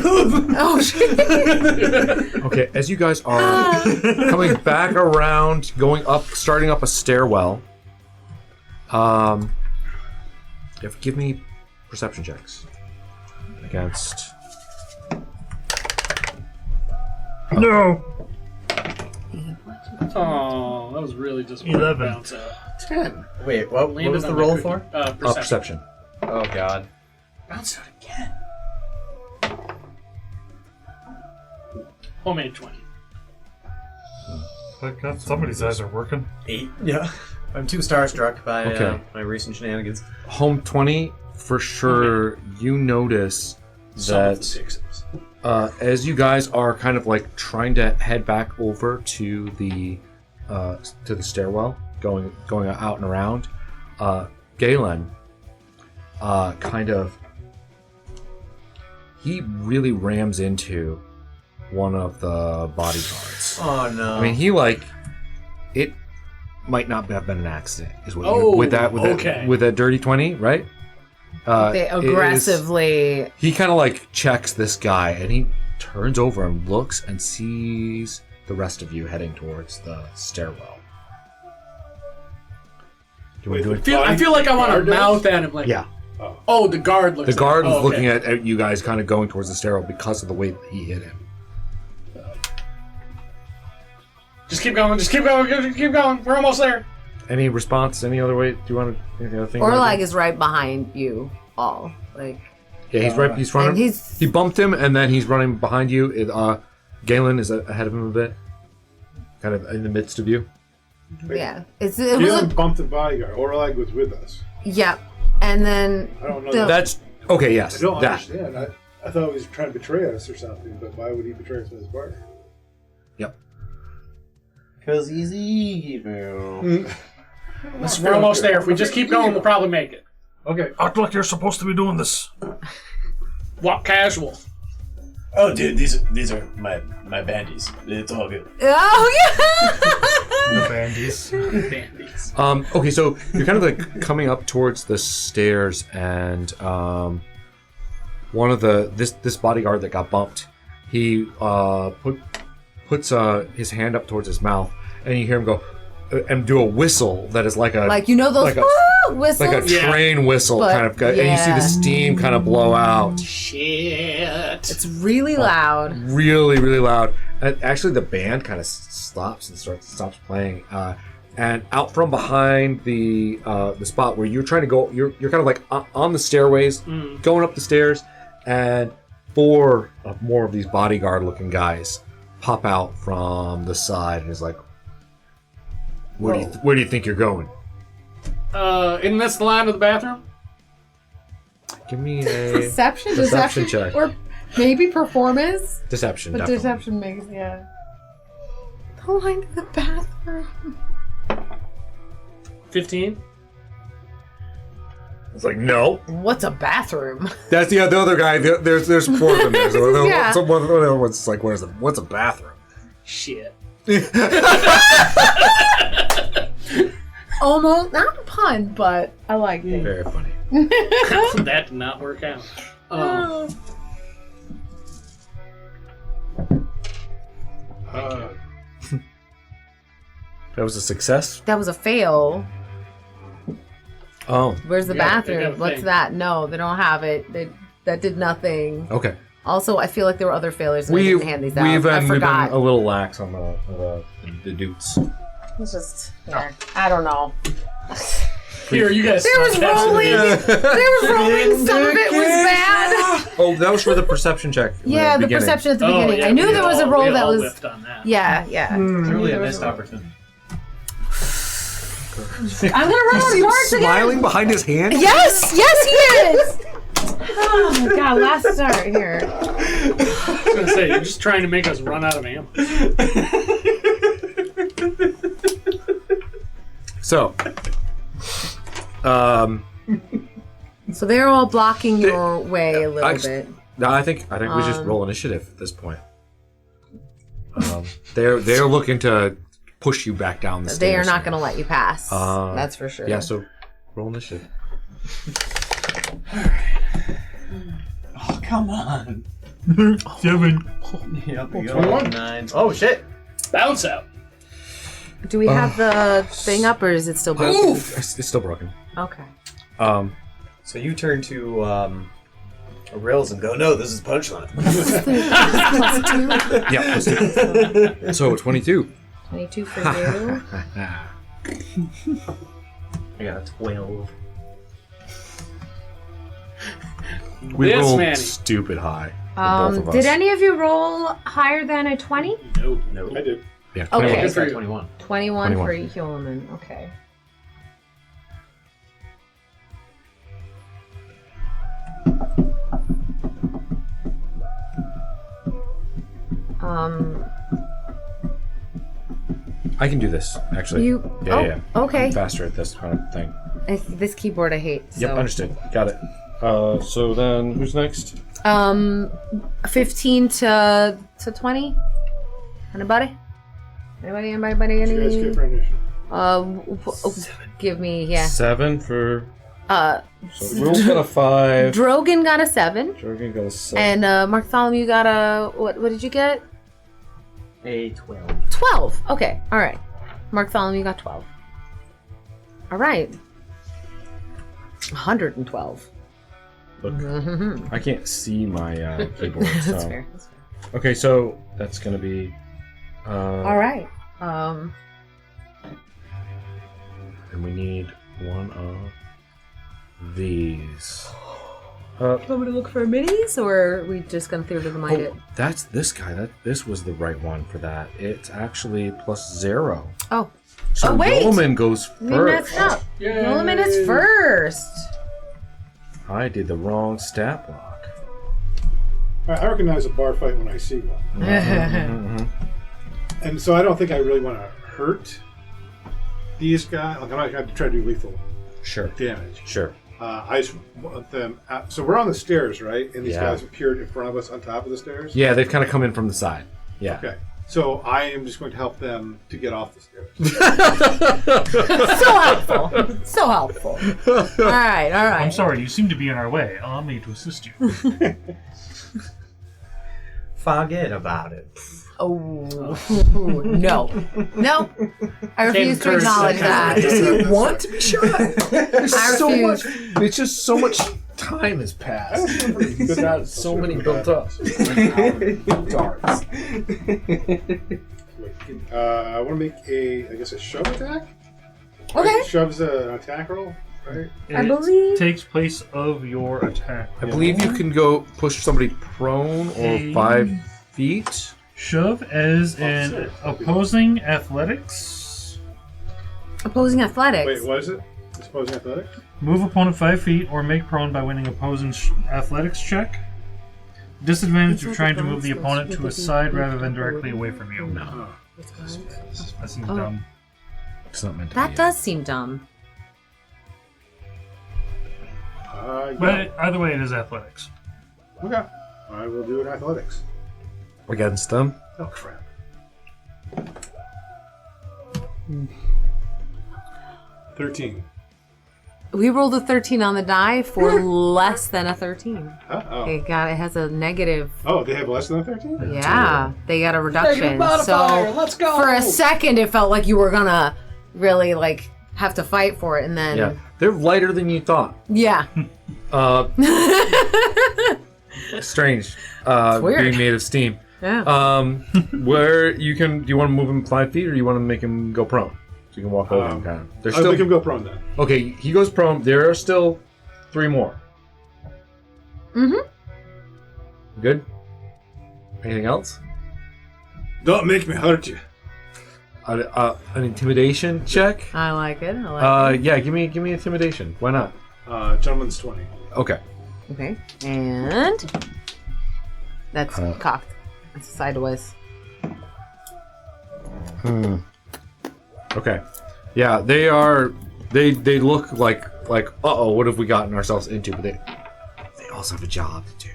Oh shit! Okay, as you guys are coming back around, starting up a stairwell. You have to give me perception checks against. no. Oh, that was really just 11. bounce out. 10. Wait, what Landed was the on roll my for? cookie. Perception. Oh, God. Bounce out again. Homemade 20. God, somebody's eyes are working. 8. Yeah. I'm too starstruck by Okay. my recent shenanigans. Home 20, for sure, you notice Some of the that sixes. as you guys are kind of like trying to head back over to the stairwell, going out and around, Galen kind of he really rams into one of the bodyguards. Oh, no. I mean, it might not have been an accident, is what Oh, with that dirty 20, right? They aggressively. He kind of like checks this guy, and he turns over and looks and sees the rest of you heading towards the stairwell. Do you want to do it? I feel like I want to mouth at him like, Yeah. oh, the guard looks The guard at was him. Oh, looking okay. at you guys kind of going towards the stairwell because of the way that he hit him. Just keep going, just keep going. We're almost there. Any response? Any other way? Do you want to? Any other thing? you wanna Orlag do? is right behind you all. Like, Yeah, he's right. He's running. and He bumped him, and then he's running behind you. Galen is ahead of him a bit, kind of in the midst of you. yeah. It You was didn't bump the bodyguard. Orlag was with us. yeah. And then I don't know. the- That's okay. Yes, I don't that. understand. I thought he was trying to betray us or something, but why would he betray us with his partner? Yep. Because he's evil. We're almost there. If we just keep going, we'll probably make it. Okay, act like you're supposed to be doing this. Walk casual. Oh, dude, these are my bandies. It's all good. oh yeah. The bandies. Bandies. Okay, so you're kind of like coming up towards the stairs, and one of this bodyguard that got bumped, he puts his hand up towards his mouth, and you hear him go and do a whistle that is like a Like, you know those like a, whistles? like a train whistle But, kind of guy, and you see the steam kind of blow out. Shit. It's really loud. Really, really loud. And actually, the band kind of stops and stops playing. And out from behind the spot where you're trying to go, you're kind of like on the stairways, going up the stairs, and 4 more of these bodyguard-looking guys pop out from the side, and is like, "Where do you think you're going?" Isn't this the line of the bathroom? Give me a Deception check. or maybe performance. Deception. But Definitely. deception makes the line to the bathroom. 15. It's like, no. What's a bathroom? That's the other guy. There's 4 of them there. So Yeah. one of the other one's like, what's a bathroom? Shit. Almost not a pun, but I like it. Very funny. That did not work out. That was a success. That was a fail. Oh, Where's the Yeah, they got bathroom? a What's thing. that? No, they don't have it. That did nothing. okay. Also, I feel like there were other failures. And I didn't hand these out. We've I been forgot. a little lax on the dutes. It's just, I don't know. Here, you guys. There was suck. rolling. There was rolling. Some of it was bad. Oh, that was for the perception check. in Yeah, the beginning. perception at the Oh, beginning. yeah, I knew we there was a all- roll we that all was. whiffed on that. Yeah. Truly a There was missed roll. opportunity. I'm gonna run on yours again. Smiling behind his hand. Yes, he is. Oh my god, last start here. I was gonna say, you're just trying to make us run out of ammo. So, So they're all blocking your way a little bit. no, I think we just roll initiative at this point. They're looking to push you back down the stairs. They are not going to let you pass. That's for sure. Yeah, so roll initiative. Oh, come on. 7. Yep, we 21. 9. Oh, shit. Bounce out. Do we have the thing up, or is it still broken? It's still broken. Okay. So you turn to Rails and go, no, this is punchline. Plus 2. Yeah, let's do it. So 22. 22 for you. I got a 12. We This rolled Manny. stupid high. for both of us. Did any of you roll higher than a 20? Nope. Nope. I did. Yeah, Okay. 21. I just got for you. 21. 21 for 21. Hulaman. Okay. I can do this, actually. You. Yeah. Okay. I'm faster at this kind of thing. This keyboard I hate. Yep, So. understood. Got it. So then, who's next? 15 to 20. Anybody? Anybody? You guys good for initiative. Give me 7 for. Uh, So Will got a 5. Drogon got a 7, Jorgen got a 7. and Bartholomew got a what? What did you get? A 12. 12. Okay. All right. Bartholomew got 12. All right. 112. Look, I can't see my keyboard. That's So. fair. That's fair. Okay, so that's gonna be. All right. And we need one of these. Want me to look for minis, or are we just gonna theater the mind it? Oh, that's this guy. This was the right one for that. It's actually +0. Oh. So wait! Roman goes We first. messed up. Yay. Hulaman is first. I did the wrong stat block. I recognize a bar fight when I see one. Mhm. And so I don't think I really want to hurt these guys. Like, I'm not going to try to do lethal Sure. damage. Sure. I just want them out. So we're on the stairs, right? And these Yeah. guys appeared in front of us on top of the stairs? Yeah, they've kind of come in from the side. Yeah. Okay. So I am just going to help them to get off the stairs. So helpful. So helpful. All right. All right. I'm sorry, you seem to be in our way. Allow me to assist you. Forget about it. Oh no, no! I refuse to curse. acknowledge that. You want to be shot? There's I so much. refuse. It's just so much time has passed. It's got so many built up. Darts. I want to make a shove attack? Okay. Shove's an attack roll, right? I It believe- takes place of your attack. I believe you can go push somebody prone or 5 feet. Shove as Oh, an sick. opposing athletics. Opposing athletics. Wait, what is it? It's opposing athletics? Move opponent 5 feet or make prone by winning opposing athletics check. Disadvantage of trying to move the opponent to a side rather than directly away from you. No, That seems Oh. dumb. it's not meant to That be. does seem dumb. Yeah. But either way, it is athletics. Okay. I will do an athletics. Against them. Oh, crap. 13. We rolled a 13 on the die for less than a 13. Oh. It has a negative. Oh, they have less than a 13? Yeah, they got a reduction. So Let's go. for a second, it felt like you were gonna really have to fight for it, and then Yeah, they're lighter than you thought. yeah. Strange. weird. Being made of steam. Yeah. Where do you want to move him 5 feet, or do you want to make him go prone? So you can walk over him, kind of. There's I'll still make him go prone then. okay. He goes prone. There are still 3 more. Mm-hmm. Good. Anything else? Don't make me hurt you. An intimidation check. I like it. I like Yeah. Give me intimidation. Why not? Gentleman's 20. Okay. it. Okay. And that's cocked. It's sideways. Okay. Yeah, they are. They look like uh-oh, what have we gotten ourselves into? But they also have a job to do.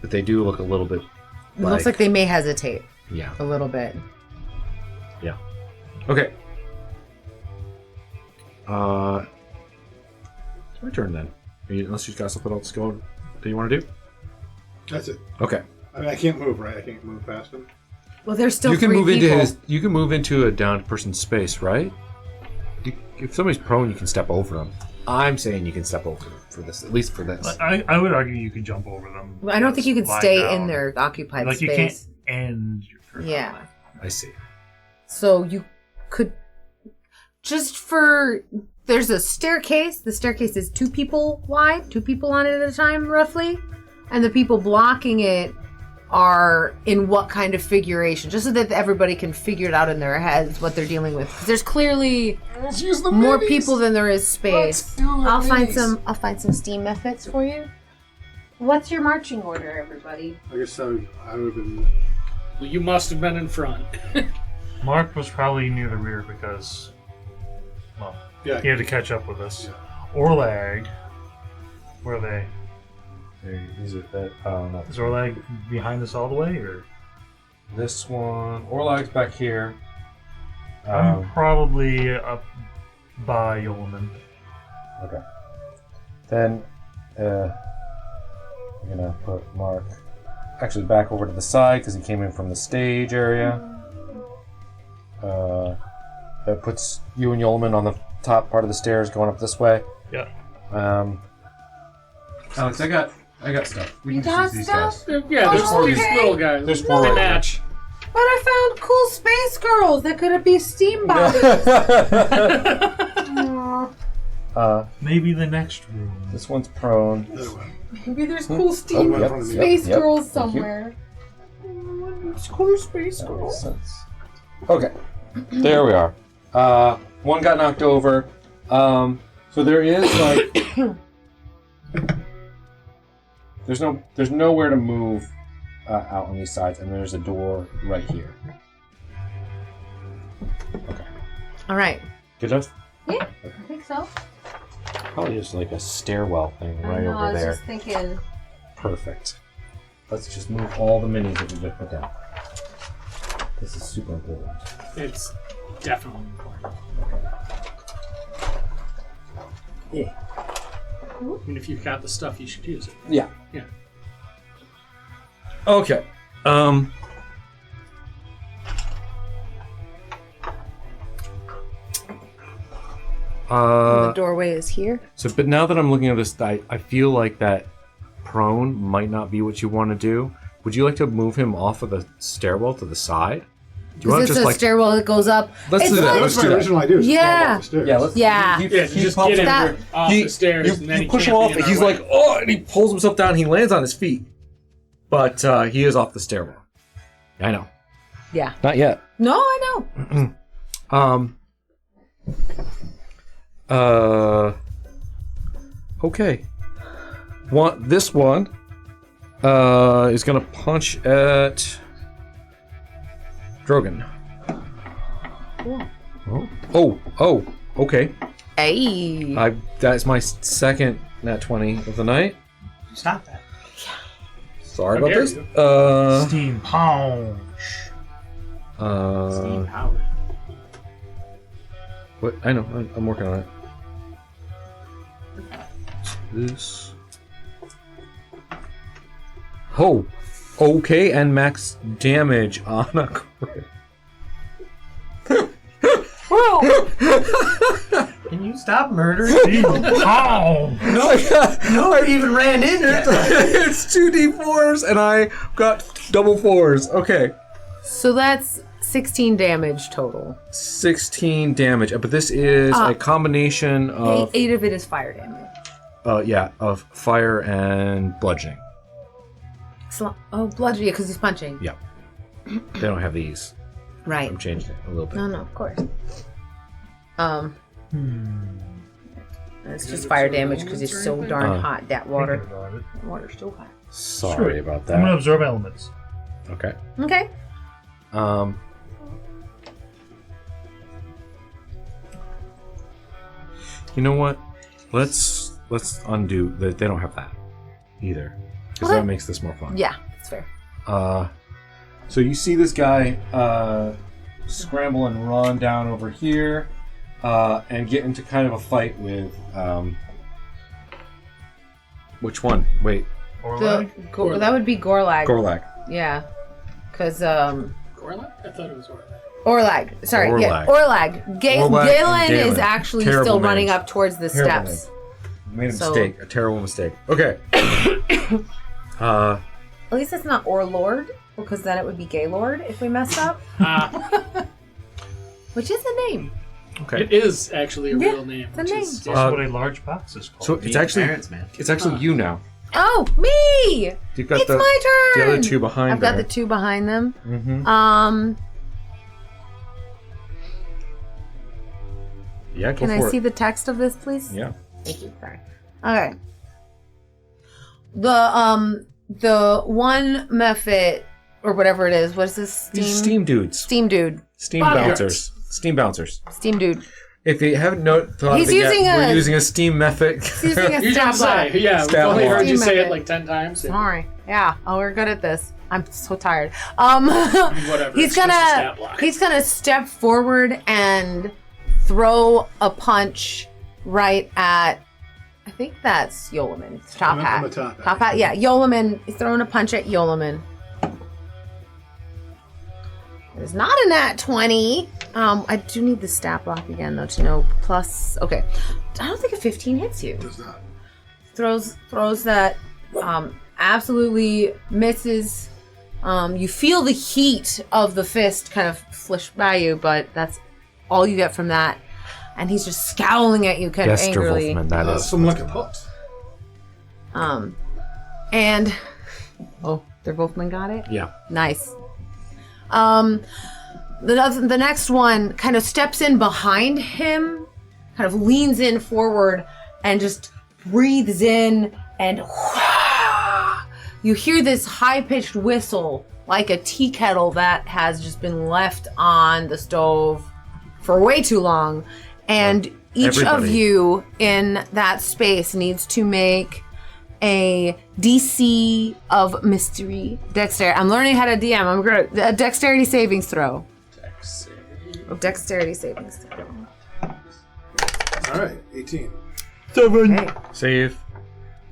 But they do look a little bit. It looks like they may hesitate Yeah. a little bit. Yeah. Okay. It's my turn then. Unless you've got something else going that you want to do. That's it. Okay. I mean, I can't move, right? I can't move past him. Well, there's still You can 3 move people. into his. You can move into a downed person's space, right? If somebody's prone, you can step over them. I'm saying you can step over them for this, at least for this. I would argue you could jump over them. I don't think you can Lie stay down. in their occupied Like space. you can't end your turn. Yeah. I see. So you could. just for there's a staircase. The staircase is 2 people wide, 2 people on it at a time, roughly, and the people blocking it are in what kind of figuration, just so that everybody can figure it out in their heads what they're dealing with. 'Cause there's clearly more people than there is space. I'll find some steam methods for you. What's your marching order, everybody? I guess I would have been. Well, you must have been in front. Mark was probably near the rear because, well, Yeah. he had to catch up with us. Yeah. Orlag, where are they? These are that. No. Is Orlag behind us all the way, or? This one. Orlag's back here. I'm probably up by Yolman. Okay. Then, I'm gonna put Mark actually back over to the side because he came in from the stage area. That puts you and Yolman on the top part of the stairs going up this way. Yeah. Alex, I got stuff. We You can got use these stuff? guys. Yeah, there's Oh, these okay. little guys. There's They 4 of them. match. But I found cool space girls that could be steam bodies. Aw. Maybe the next room. This one's prone. Maybe there's cool steam yep, space yep, girls thank you. somewhere. It's cool space That makes girls. sense. Okay, there we are. One got knocked over. So there is like there's nowhere to move out on these sides, and there's a door right here. Okay, All right. good enough. Yeah, I think so. Probably just like a stairwell thing right I know, I over was there. just thinking. Perfect. Let's just move all the minis that we just put down. This is super important. It's definitely important. Yeah. I mean, if you've got the stuff, you should use it. Yeah. Yeah. Okay. The doorway is here. So, but now that I'm looking at this, I feel like that prone might not be what you want to do. Would you like to move him off of the stairwell to the side? Do you want Is to this just a like? stairwell that goes up? Let's It's do that. like- Let's That's do my that. original idea. Was to Yeah. climb up the stairs. Yeah, let's. Yeah. He Yeah, you just pops get him over. off the stairs, and then you he push him can't off, be in and our he's way. like, oh, and he pulls himself down. He lands on his feet, but he is off the stairwell. I know. Yeah. Not yet. No, I know. Okay. This one is gonna punch at Drogon. Oh, okay. Hey. That's my second nat 20 of the night. Stop that. Sorry How about dare this. you. Steam punch. Steam powered. What? I know. I'm working on it. This. Oh, okay, and max damage on a crit. Can you stop murdering? Steam punch. Nobody even ran in yet. It's 2d4s, and I got double 4s. Okay. So that's 16 damage total. 16 damage, but this is a combination of 8 of it is fire damage. of fire and bludgeoning. Bludgeon, yeah, because he's punching. Yeah. They don't have these. Right. I'm changing it a little bit. No, of course. It's just fire damage because it's so darn hot. That water. Thinking about it. Water's so hot. Sorry about I'm gonna that. absorb elements. Okay. Okay. You know what? Let's undo that. They don't have that either, because Okay. that makes this more fun. Yeah, that's fair. So you see this guy scramble and run down over here, and get into kind of a fight with which one? Wait, That would be Gorlag. Gorlak. Yeah. Because, Gorlak? I thought it was Orlak. Orlag. Sorry, yeah. Orlag. Orlag Galen and is Galen. actually Terrible still running names. up towards the Terrible steps. Made a So- mistake. A terrible mistake. Okay. At least it's not Orlord, because then it would be Gaylord if we messed up. Which is a name. Okay. It is actually a Yeah, real name. it's a which name. is- That's what a large box is called. So Meet it's actually parents, man. you now. Oh, me! You've got It's my turn! the other two behind. I've got the two behind them. Mm-hmm. Yeah, go Can I for see it. the text of this, please? Yeah. Thank you. Sorry. Okay. The one method or whatever it is. What is this? These steam dudes. Steam dude. Steam Bodyguards. bouncers. Steam bouncers. Steam dude. If you haven't thought He's of it yet, using we're a- using a steam method. He's using a You stab just say, block. yeah, we've Stab only block. heard you Steam say it method. like 10 times. Sorry. Yeah. Oh, we're good at this. I'm so tired. Whatever. He's it's just a stat gonna block. he's gonna step forward and throw a punch right at. I think that's Yolaman. Top I'm hat. a top hat. Top hat. Yeah, Yolaman. He's throwing a punch at Yolaman. There's not a nat 20. I do need the stat block again though to know plus. Okay, I don't think a 15 hits you. Does not. Throws that. Absolutely misses. You feel the heat of the fist kind of flish by you, but that's all you get from that. And he's just scowling at you kind of angrily. Wolfman, that is. Some like a pot. And their Wolfman got it? Yeah. Nice. The next one kind of steps in behind him, kind of leans in forward, and just breathes in, and you hear this high-pitched whistle, like a tea kettle that has just been left on the stove for way too long. And each of Everybody. you in that space needs to make a DC of mystery dexterity. I'm learning how to DM. I'm good. A dexterity savings throw. Dexterity savings throw. All right, 18. Okay. Save.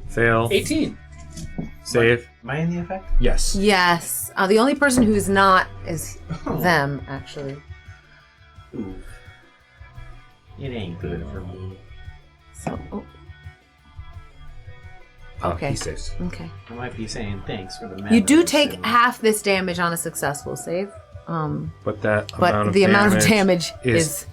Fail. 18. Save. Am I in the effect? Yes. Yes. The only person who's not is them, actually. Ooh. It ain't good for me. So, Okay. He saves. okay. I might be saying thanks for the You do memos take and- half this damage on a successful save. But that But amount of the amount of damage is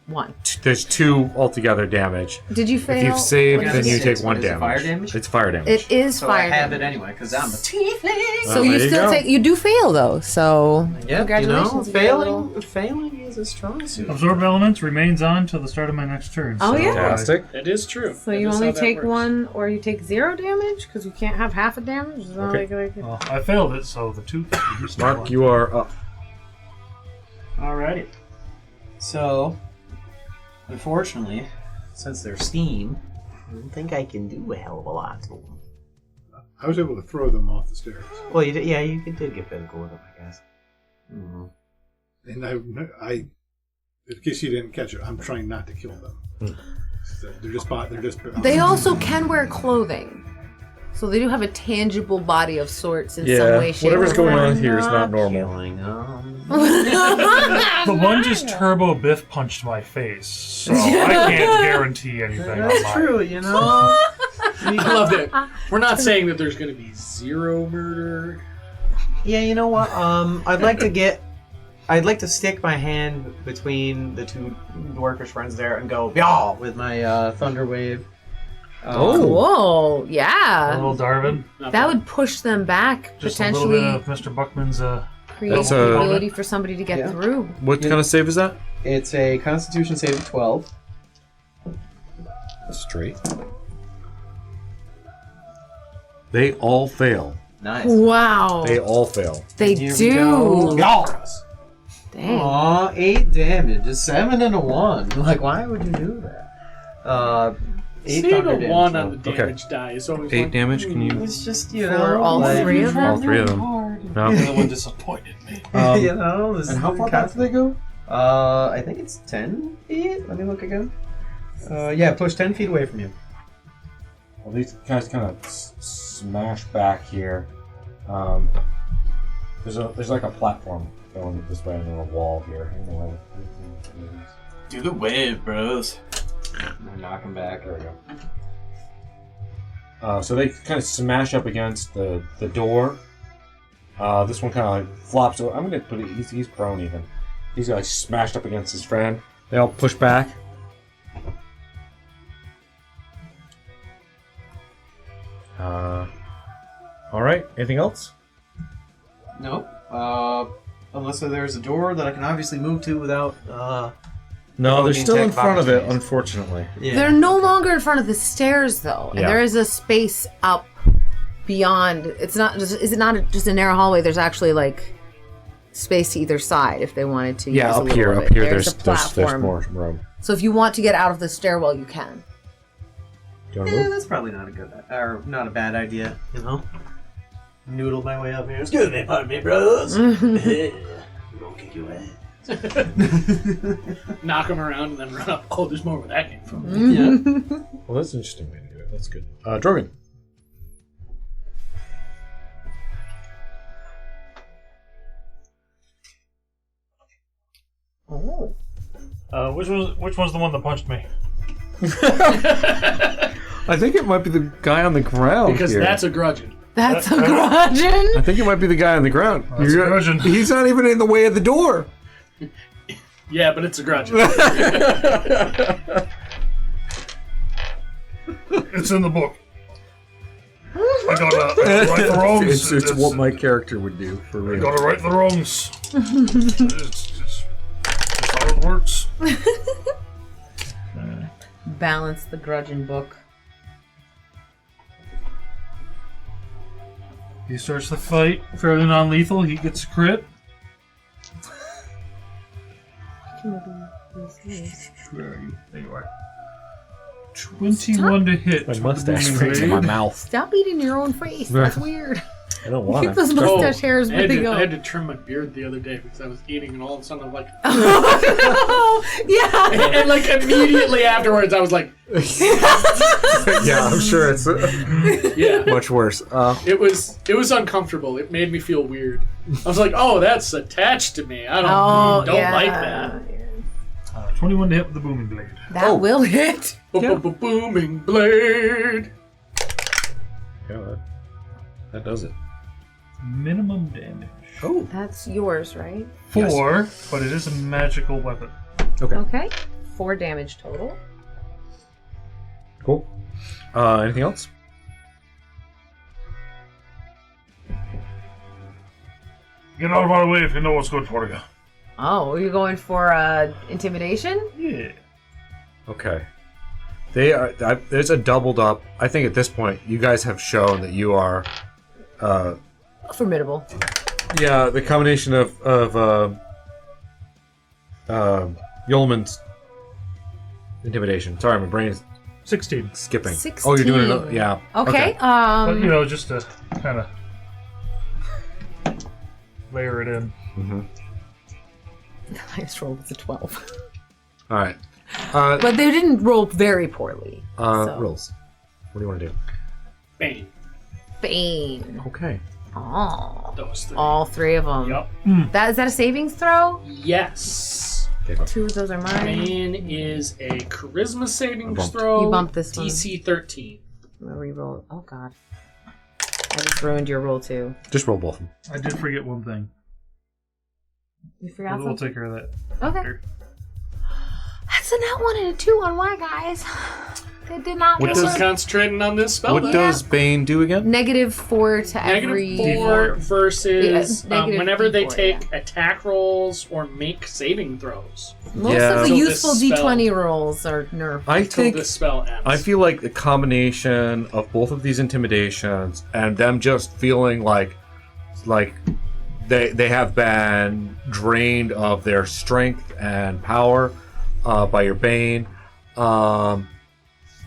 one. there's two altogether damage. Did you fail? If you've saved, What then is you it? take What one is it, damage. fire damage? It's fire damage. It is So fire I have damage. it anyway, because I'm a tiefling. So Oh, you there you still go. take. You do fail though. So Yep, congratulations. you get a little- failing is a strong suit. Absorb elements remains on till the start of my next turn. Oh, so, yeah. Fantastic. That is true. So That you is only how that take works. one, or you take 0 damage because you can't have half a damage. It's not Okay. like- Well, I failed it, so the two. Mark, you are up. Alrighty. So, unfortunately, since they're steam, I don't think I can do a hell of a lot to them. I was able to throw them off the stairs. Well, you did get physical with them, I guess. Mm. And I, in case you didn't catch it, I'm trying not to kill them. So they're just. They also can wear clothing, so they do have a tangible body of sorts in some Yeah. way, shape, Whatever's or going form. on here is not normal. Killing them. The one just turbo biff punched my face, so I can't guarantee anything. That's on mine. true, you know. I love that. We're not saying that there's going to be 0 murder. Yeah, you know what? I'd like to stick my hand between the two dwarfish friends there and go yaw with my thunder wave. Whoa, yeah. Little Darwin. That would push them back, Just a potentially little bit of Mr. Buckman's. create That's the a- ability for somebody to get Yeah. through. What kind of save is that? It's a Constitution save of 12. Straight. They all fail. Nice. Wow. They all fail. They Here we do. go. Dang. Aw, 8 damage. A 7 and a 1. Like, why would you do that? 8 Save thunder a damage. 1 on the Okay. damage die is always 8 like, damage. Can you? It's just, you For know, all like, 3 of them? All 3 of them. No. The one disappointed me. you know, this And is how the far back do they go? I think it's 10 feet. Let me look again. Yeah, push 10 feet away from you. Well, these guys kind of smash back here. There's like a platform going this way and then a wall here. Do the wave, bros. Knock him back. There we go. So they kind of smash up against the door. This one kind of like flops over. I'm gonna put it. He's prone even. He's like smashed up against his friend. They all push back. All right. Anything else? No. Unless there's a door that I can obviously move to without. No, they're being still in attacked by front of it, opportunities. unfortunately. Yeah. They're no longer in front of the stairs, though. And Yeah. there is a space up beyond. It's not just. Is it not just a narrow hallway? There's actually like space to either side if they wanted to. Yeah, use a up little here. of Up it. here, There's there's a platform. more room. So if you want to get out of the stairwell, you can. Do you want to Yeah, move? that's probably not a good or not a bad idea. You know, noodle my way up here. Excuse me, pardon me, bros. I'm gonna kick your ass. Knock him around and then run up. Oh, there's more where that came from. Yeah. Well, that's an interesting way to do it. That's good. Drogon. Oh. Which one's the one that punched me? I think it might be the guy on the ground Because here. that's a grudging. That's a grudging. I think it might be the guy on the ground. That's a grudging. He's not even in the way of the door. Yeah, but it's a grudging. It's in the book. I gotta right the wrongs. It's what my character would do for I real. gotta right the wrongs. It's how it works. Balance the grudging book. He starts the fight, fairly non-lethal. He gets a crit. Where are you? There you are. 21 to hit. My with the mustache booming springs in my blade. mouth. Stop eating your own face. That's weird. I don't want Keep those to. mustache hairs I had, where they to, go. I had to trim my beard the other day because I was eating and all of a sudden I'm like... Yeah. and like immediately afterwards I was like... Yeah, I'm sure it's Yeah. much worse. It was uncomfortable. It made me feel weird. I was like, oh, that's attached to me. I don't yeah. like that. 21 to hit with the booming blade. That will hit. Booming blade. Yeah, that does it. Minimum damage. Oh. That's yours, right? 4, but it is a magical weapon. Okay. Okay. 4 damage total. Cool. Anything else? Get out of our way if you know what's good for you. Oh, are you going for intimidation? Yeah. Okay. They are. There's a doubled up. I think at this point, you guys have shown that you are. Formidable. Yeah, the combination of Yeoman's intimidation. Sorry, my brain is 16. skipping. 16. Oh, you're doing it. Yeah. Okay. But, you know, just to kind of layer it in. Mm-hmm. The highest roll was a 12. All right. But they didn't roll very poorly. So. Rules. What do you want to do? Bane. Bane. Okay. Oh. Those three. All 3 of them. Yup. Is that a savings throw? Yes. Okay, go. 2 of those are mine. Bane is a charisma savings bumped. throw. You bumped this one. DC 13. I'm gonna re-roll. Oh god. I just ruined your roll too. Just roll both of them. I did forget one thing. You forgot We'll something? take care of that. Okay. later. That's a nat 1 and a 2 on my guys. They did not What Guess does- I'm concentrating on this spell. What then. does Bane do again? -4 to every. -4 versus Yeah, negative whenever they D4, take yeah. attack rolls or make saving throws. Most Yeah. of the Until useful this spell- D20 rolls are nerfed. I Until think this spell ends. I feel like the combination of both of these intimidations and them just feeling like they have been drained of their strength and power by your Bane.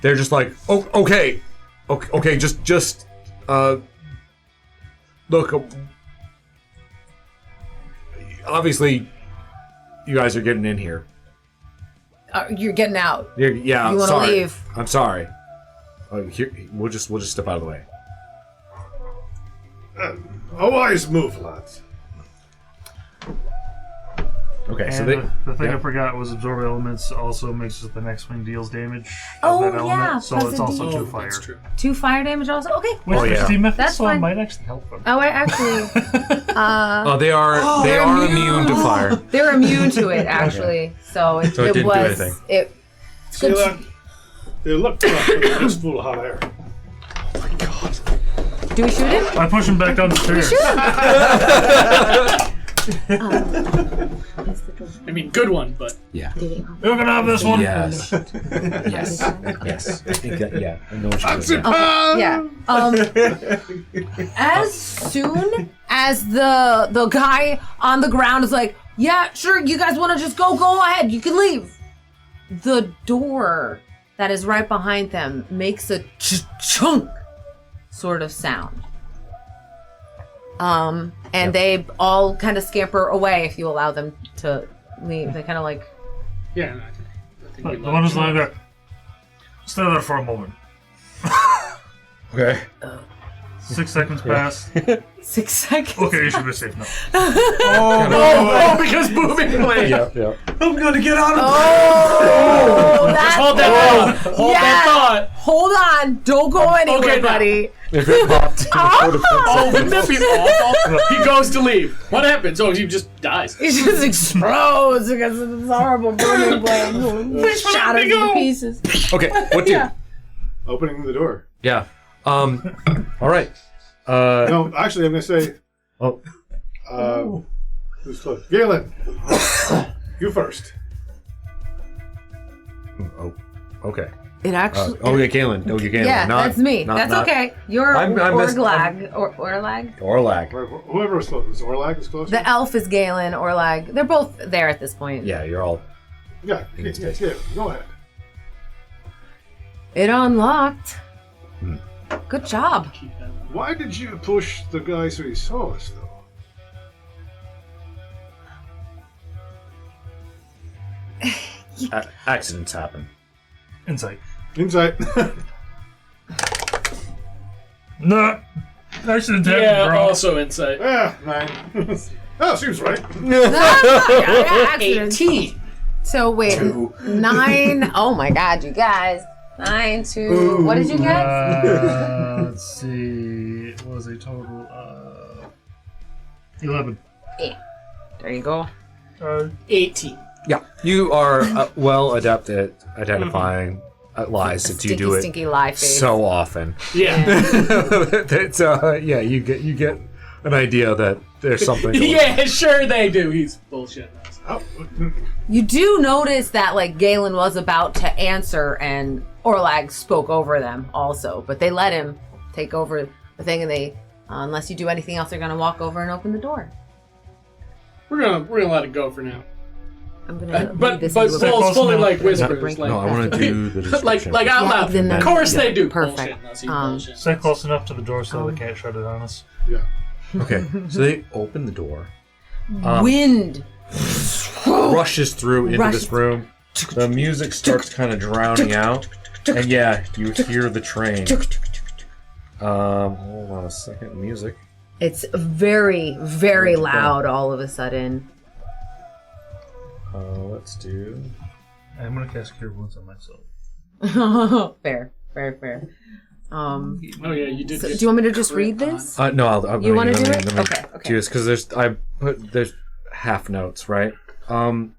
They're just like, oh, okay, just look. Obviously, you guys are getting in here. You're getting out. Yeah, You wanna sorry. leave? I'm sorry. Here, we'll just step out of the way. A wise move, lads. Okay, so And they. the thing yeah. I forgot was absorb elements also makes it the next swing deals damage Oh, of that element, yeah, so plus it's a also D. 2 fire. That's true. 2 fire damage also. Okay. Which Oh, yeah. team method, That's so fine. it might actually help them. Oh, I actually. Oh, they are immune to fire. They're immune to it actually. So it, So it didn't do was anything. it. See that? They look tough, but they're just full of hot air. Do we shoot him? I push him back down the stairs. I mean, good one, but Yeah. You're gonna have this one. Yes. Yes. Yes. I think that, yeah. I know what you're doing. Yeah. As soon as the guy on the ground is like, yeah, sure, you guys want to just go ahead, you can leave. The door that is right behind them makes a chunk sort of sound. And they all kind of scamper away if you allow them to leave. They kind of like, yeah, I think we The one who's lying there. Stay there for a moment. Okay. 6 seconds pass. 6 seconds. Okay, you should be safe now. Oh, because booming play. Yeah. I'm gonna get out of Oh, that's Hold that thought. Hold that thought. Hold on. Don't go anywhere, Okay, now. buddy. If it popped, Oh, wouldn't that be awful? He goes to leave. What happens? Oh, he just dies. It just explodes because of this horrible booming blade. Shatters into pieces. Okay, what do? Yeah. Opening the door. Yeah. All right. No, actually, I'm going to say, Oh. who's close? Galen, you first. Oh. Okay. It actually. Okay, Galen. No, you're Galen. Yeah, Not, that's me. not- That's not- okay. You're I'm Orlag. Orlag? Orlag. Whoever was closest. Orlag is close. The elf is Galen. Orlag. They're both there at this point. Yeah, you're all. Yeah, go ahead. It unlocked. Good job. Why did you push the guy so he saw us, though? Accidents happen. Insight. Insight. No. Accident happened, Yeah, bro. also insight. 9. Oh, seems right. Accident. 18. So wait, 9. Oh my god, you guys. 9 to. What did you get? Let's see. It was a total of 11. There you go. 18. Yeah, you are well adept at identifying lies since you do it Stinky lie face. so often. Yeah. That's, yeah, you get an idea that there's something. Going Yeah, sure they do. He's bullshitting us. Oh, You do notice that like Galen was about to answer and Orlag spoke over them also, but they let him take over the thing and they unless you do anything else, they're gonna walk over and open the door. We're gonna let it go for now. I'm gonna But read this but into a it's fully like break whispers. No, I want to do the description. like out loud. then Of the- course they do. Perfect. Bullshitting us. He's Um, bullshitting. Stay close enough to the door so they can't shut it on us. yeah. Okay, so they open the door. Wind. Rushes through into Rushes. this room. The music starts kind of drowning out, and yeah, you hear the train. Hold on a second. Music. It's very, very loud all of a sudden. Let's do. I'm gonna cast Cure Wounds on myself. Fair. Oh yeah, you did. So, get do you want me to just crit read on- this? No, I'll. You wanna do let me- it? let me Okay. do this because there's half notes, right?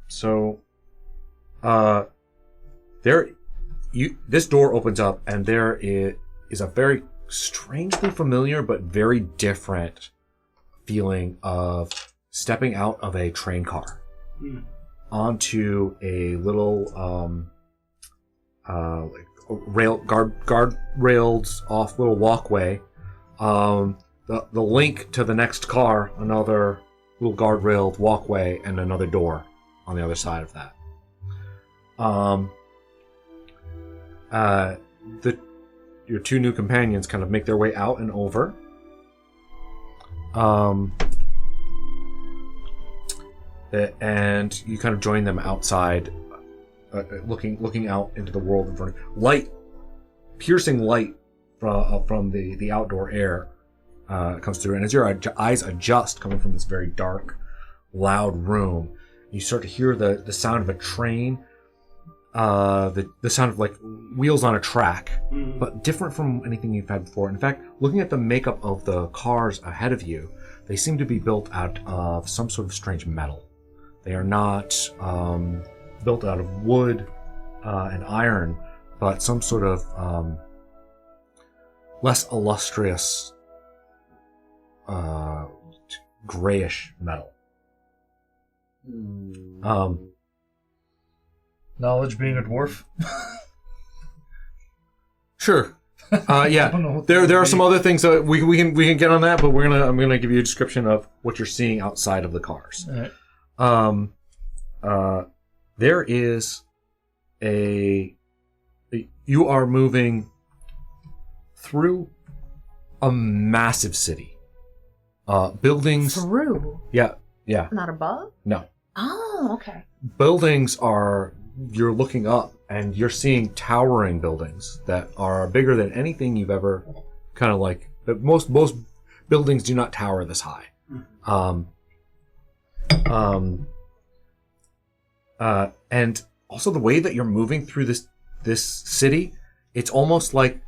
So, this door opens up and there is a very strangely familiar but very different feeling of stepping out of a train car onto a little guard railed off little walkway. The link to the next car, another little guardrailed walkway, and another door on the other side of that. Your two new companions kind of make their way out and over. And you kind of join them outside, looking out into the world in front of you. Light, piercing light from the outdoor air comes through, and as your eyes adjust, coming from this very dark, loud room, You start to hear the sound of a train, the sound of like wheels on a track, but different from anything you've had before. In fact, looking at the makeup of the cars ahead of you, they seem to be built out of some sort of strange metal. They are not built out of wood and iron, but some sort of less illustrious grayish metal. Knowledge being a dwarf. Sure. Yeah. There are some other things that we can get on that, but I'm gonna give you a description of what you're seeing outside of the cars. All right. There is you are moving through a massive city. Buildings. Through? Yeah. Not above? No. Oh, okay. Buildings you're looking up and you're seeing towering buildings that are bigger than anything you've ever kind of like. Most buildings do not tower this high. And also the way that you're moving through this city, it's almost like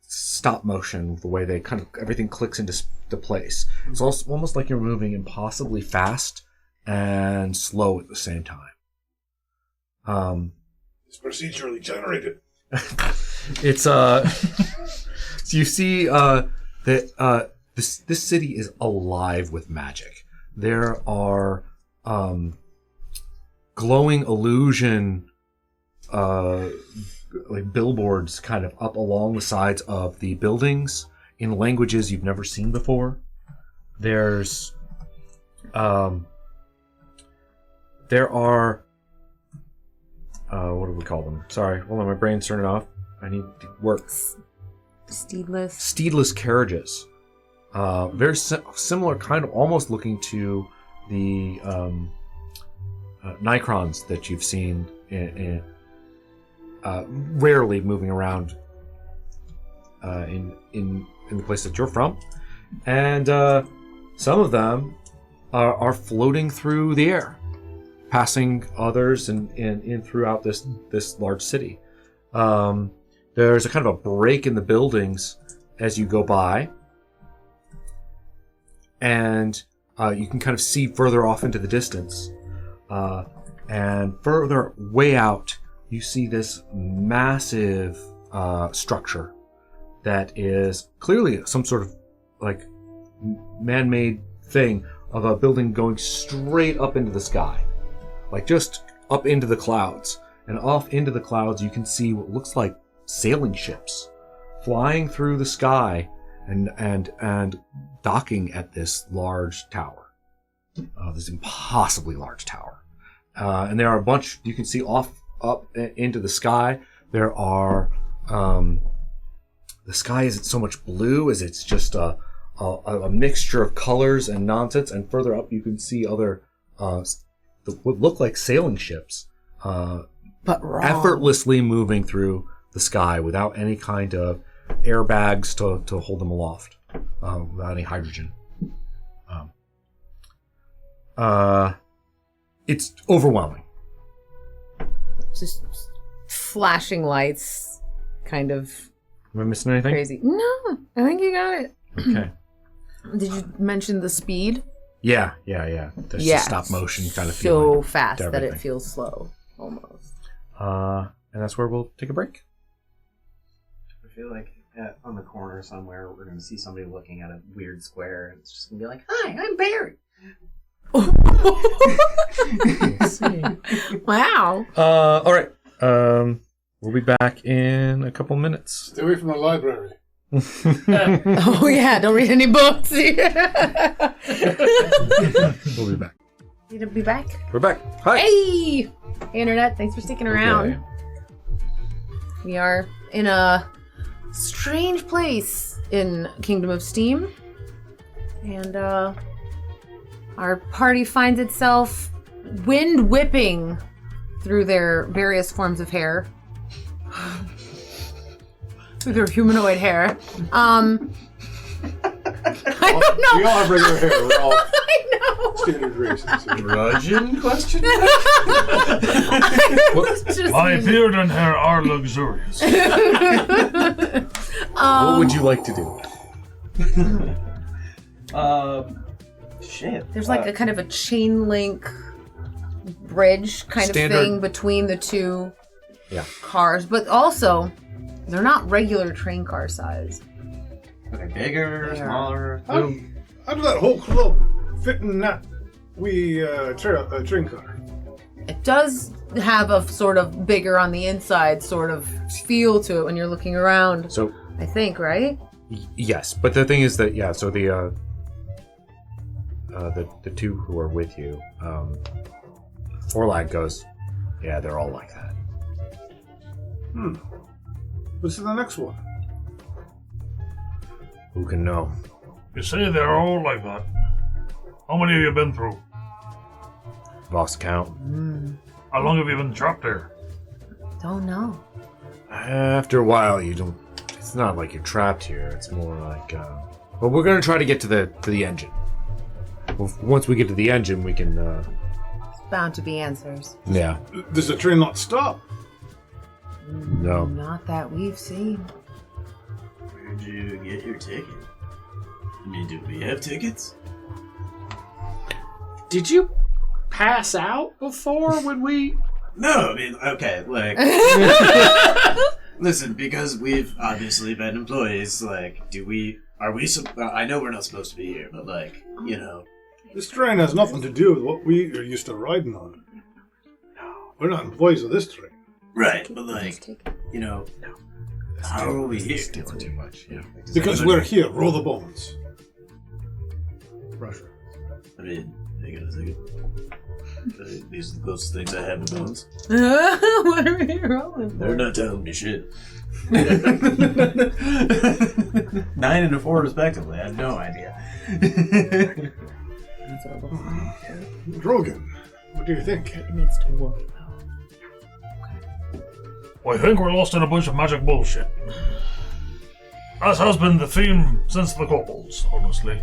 stop motion. The way they kind of everything clicks into place. It's also almost like you're moving impossibly fast and slow at the same time. It's procedurally generated. It's so you see that this city is alive with magic. There are glowing illusion like billboards kind of up along the sides of the buildings in languages you've never seen before. There's there are what do we call them? Sorry, hold on, my brain's turning off. I need to work. Steedless carriages. Very similar, kind of almost looking to the Nicrons that you've seen in rarely moving around in the place that you're from, and some of them are floating through the air, passing others and throughout this large city. There's a kind of a break in the buildings as you go by, and you can kind of see further off into the distance, and further way out you see this massive structure that is clearly some sort of like man-made thing of a building going straight up into the sky, like just up into the clouds. And off into the clouds you can see what looks like sailing ships flying through the sky and docking at this large tower, this impossibly large tower. And there are a bunch you can see up into the sky. There are the sky isn't so much blue as it's just a mixture of colors and nonsense. And further up, you can see other what look like sailing ships, but wrong. Effortlessly moving through the sky without any kind of airbags to hold them aloft, without any hydrogen. It's overwhelming. Just flashing lights, kind of. Am I missing anything? Crazy. No, I think you got it. Okay. Did you mention the speed? Yeah. There's a stop motion kind of so feeling. fast that it feels slow, almost. And that's where we'll take a break. I feel like on the corner somewhere we're going to see somebody looking at a weird square, and it's just going to be like, "Hi, I'm Barry." Wow. All right. We'll be back in a couple minutes. Stay away from the library. Oh yeah, don't read any books. We'll be back. Need to be back. We're back. Hi. Hey, internet. Thanks for sticking around. Okay. We are in a strange place in Kingdom of Steam, and our party finds itself wind whipping through their various forms of hair. Through their humanoid hair. I don't know. We all have regular hair. We're all... I Standard races. Grudging question? My beard and hair are luxurious. What would you like to do? Shit. There's like a kind of a chain link bridge kind Standard- of thing between the two Yeah. cars, but also they're not regular train car size. Are they bigger, They are. smaller? How does that whole club fit in that train car? It does have a sort of bigger on the inside sort of feel to it when you're looking around. So, I think, right? yes, but the thing is that so the two who are with you, Orlag goes, yeah, they're all like that. What's the next one? Who can know? You say they're all like that. How many have you been through? Lost count. How long have you been trapped there? Don't know. After a while, you don't. It's not like you're trapped here. It's more like. But we're gonna try to get to the engine. Well, once we get to the engine, we can. It's bound to be answers. Yeah. Does the train not stop? No. Not that we've seen. Where'd you get your ticket? I mean, do we have tickets? Did you pass out before when we? No, I mean, okay, like... Listen, because we've obviously been employees, like, I know we're not supposed to be here, but, like, you know... This train has nothing to do with what we are used to riding on. We're not employees of this train. Right, but, like, you know... How are we here? Stealing too much. Yeah. Because we're here. Roll the bones. Russia. I mean, hang on a second. These are the closest things I have to bones. What are we rolling for? They're not telling me shit. 9 and a 4 respectively. I have no idea. That's what it looks like. Drogon, what do you think? It needs to work, though. I think we're lost in a bunch of magic bullshit. As has been the theme since the kobolds, honestly.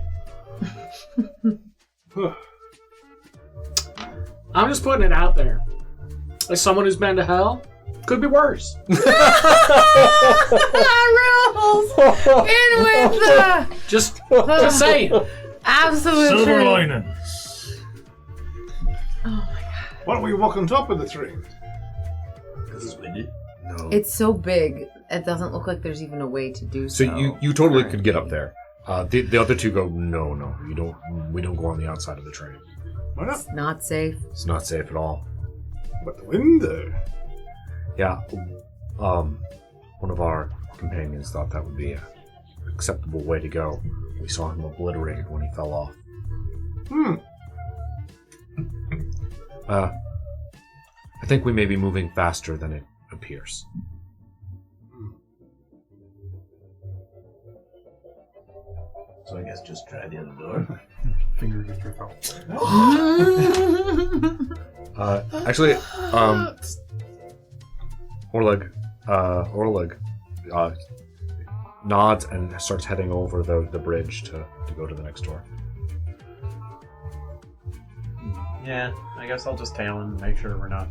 I'm just putting it out there. As someone who's been to hell, could be worse. Rules! In with the Just saying. absolute Silver truth. lining. Why don't we walk on top of the train? Because it's windy. No. It's so big, it doesn't look like there's even a way to do so. So you totally could get up there. The other two go, no, you don't. We don't go on the outside of the train. Why not? It's not safe. It's not safe at all. But the wind there. Yeah. One of our companions thought that would be an acceptable way to go. We saw him obliterated when he fell off. I think we may be moving faster than it appears. So I guess just try the other door. Finger just ripped out. Actually, Orleg nods and starts heading over the bridge to go to the next door. Yeah, I guess I'll just tail him and make sure we're not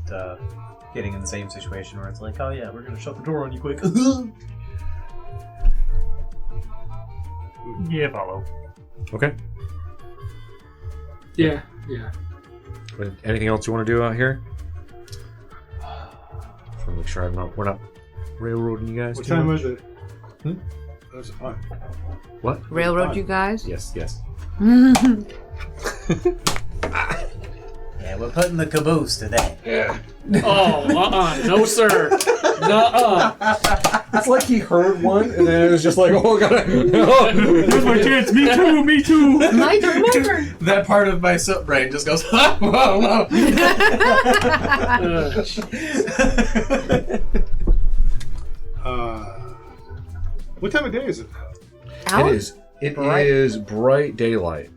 getting in the same situation where it's like, oh yeah, we're gonna shut the door on you quick. Yeah, follow. Okay. Yeah. Anything else you want to do out here? To make sure we're not railroading you guys. What too time much? is it? That's fine. What? Railroad you guys? Yes. Yeah, we're putting the caboose today. Oh, no sir. Nuh-uh. It's like he heard one, and then it was just like, oh god, Here's my chance. Me too. My turn. That part of my brain just goes, whoa. What time of day is it? Out? It is bright daylight.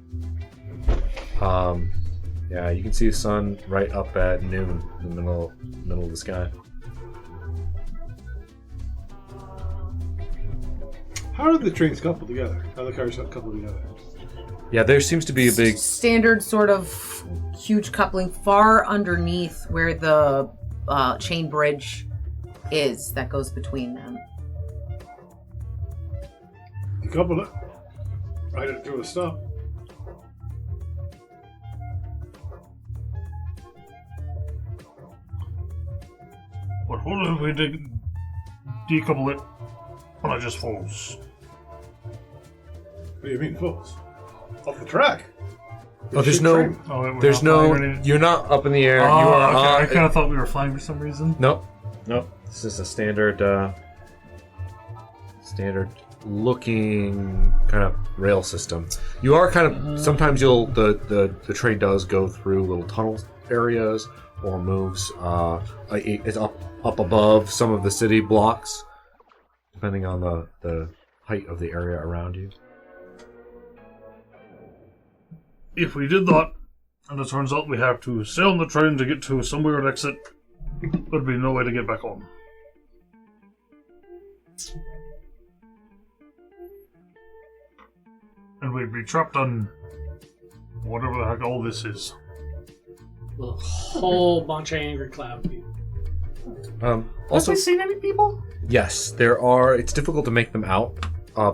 Yeah, you can see the sun right up at noon in the middle of the sky. How are the trains coupled together? How are the cars coupled together? Yeah, there seems to be a big... Standard sort of huge coupling far underneath where the chain bridge is that goes between them. You couple it. Ride it through a stop. But what if we decouple it when it just falls? What do you mean, falls? Off the track. Oh, there's no... Oh, There's no... You're not up in the air. Oh, you are okay. on... I kind of thought we were flying for some reason. Nope. This is a standard looking kind of rail system. You are kind of... Sometimes the train does go through little tunnel areas or moves. It's up above some of the city blocks, depending on the height of the area around you. If we did that, and it turns out we have to sail on the train to get to some weird exit, there'd be no way to get back on. And we'd be trapped on whatever the heck all this is. A whole bunch of angry cloud people. Also, Have we seen any people? yes, there are. It's difficult to make them out.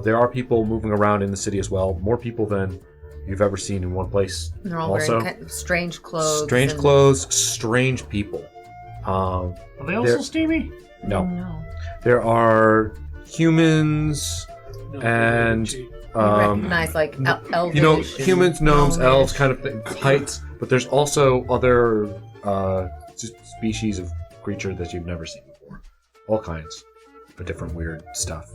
There are people moving around in the city as well. More people than you've ever seen in one place. And they're all also, wearing kind of strange clothes. strange and- clothes, strange people. Are they also There- steamy? No, No. there are humans No, and You recognize like elvish. you know, humans, gnomes, gnomish. elves, kind of heights. But there's also other species of creature that you've never seen before. All kinds of different weird stuff.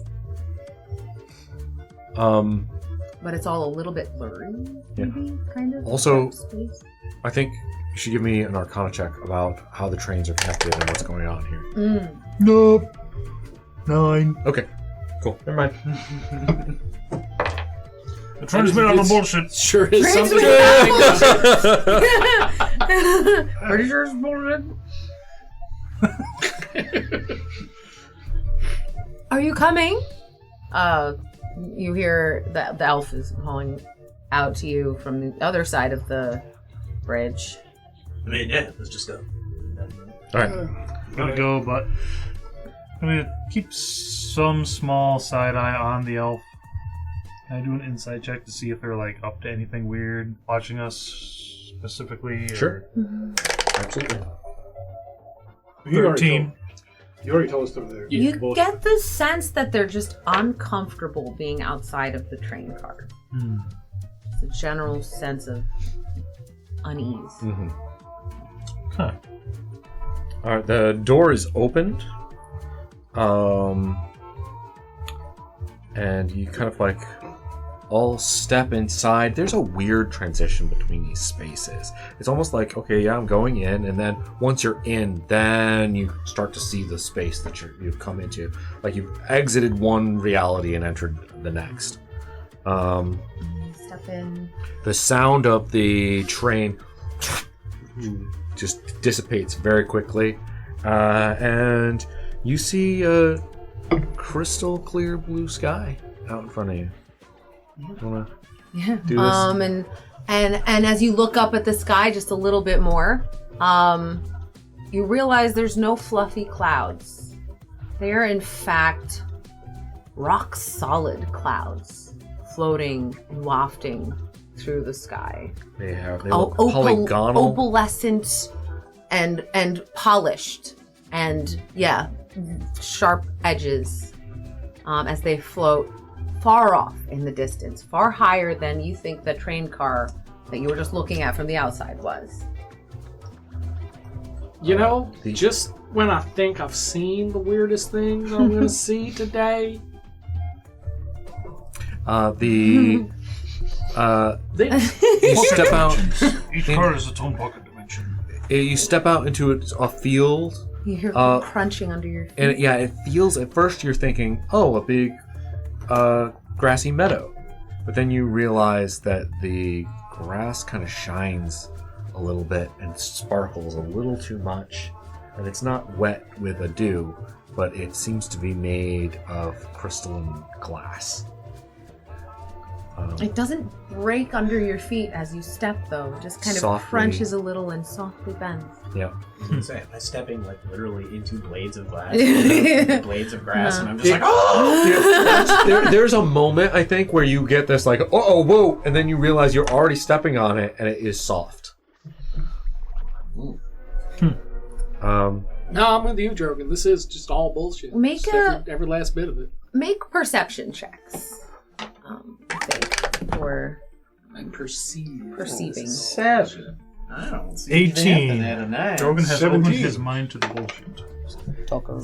But it's all a little bit blurry, maybe, kind of. Also- Space. I think you should give me an Arcana check about how the trains are connected and what's going on here. Nope. 9. Okay, cool. Never mind. The train's made out of bullshit. Sure is Trains something. Pretty sure it's bullshit. Are you coming? You hear that the elf is calling out to you from the other side of the bridge. I mean, yeah, let's just go. All right. I'm gonna go, but I'm gonna keep some small side eye on the elf. Can I do an insight check to see if they're like up to anything weird, watching us specifically? Or... Sure. Absolutely. You already 13. You already told us over there. You Bullshit. get the sense that they're just uncomfortable being outside of the train car. It's a general sense of unease. Mm-hmm. Huh. All right. The door is opened. And you kind of like all step inside. There's a weird transition between these spaces. It's almost like, okay, yeah, I'm going in, and then once you're in, then you start to see the space that you've come into. Like you've exited one reality and entered the next. Step in. The sound of the train just dissipates very quickly, and you see a crystal clear blue sky out in front of you. Wanna Yeah. do this? And as you look up at the sky just a little bit more, you realize there's no fluffy clouds. They are in fact rock solid clouds floating and wafting through the sky. They look polygonal. Opalescent and polished and sharp edges as they float far off in the distance, far higher than you think the train car that you were just looking at from the outside was. You know, just when I think I've seen the weirdest things I'm going to see today, You step out. Each car is its own pocket dimension. You step out into a field. You hear crunching under your feet. And it feels, at first you're thinking, oh, a big grassy meadow. But then you realize that the grass kind of shines a little bit and sparkles a little too much. and it's not wet with a dew, but it seems to be made of crystalline glass. It doesn't break under your feet as you step, though. It just kind of Softly. crunches a little and softly bends. Yeah. I was gonna say, am I stepping like literally into blades of glass, blades of grass, and I'm just like, oh! There's a moment, I think, where you get this like, oh, whoa, and then you realize you're already stepping on it, and it is soft. No, I'm with you, Jorgen. This is just all bullshit. Make Just every last bit of it. Make perception checks. I think, or I'm perceiving. 7. I don't see 18. anything at a 9. Jorgen has 17. opened his mind to the bullshit.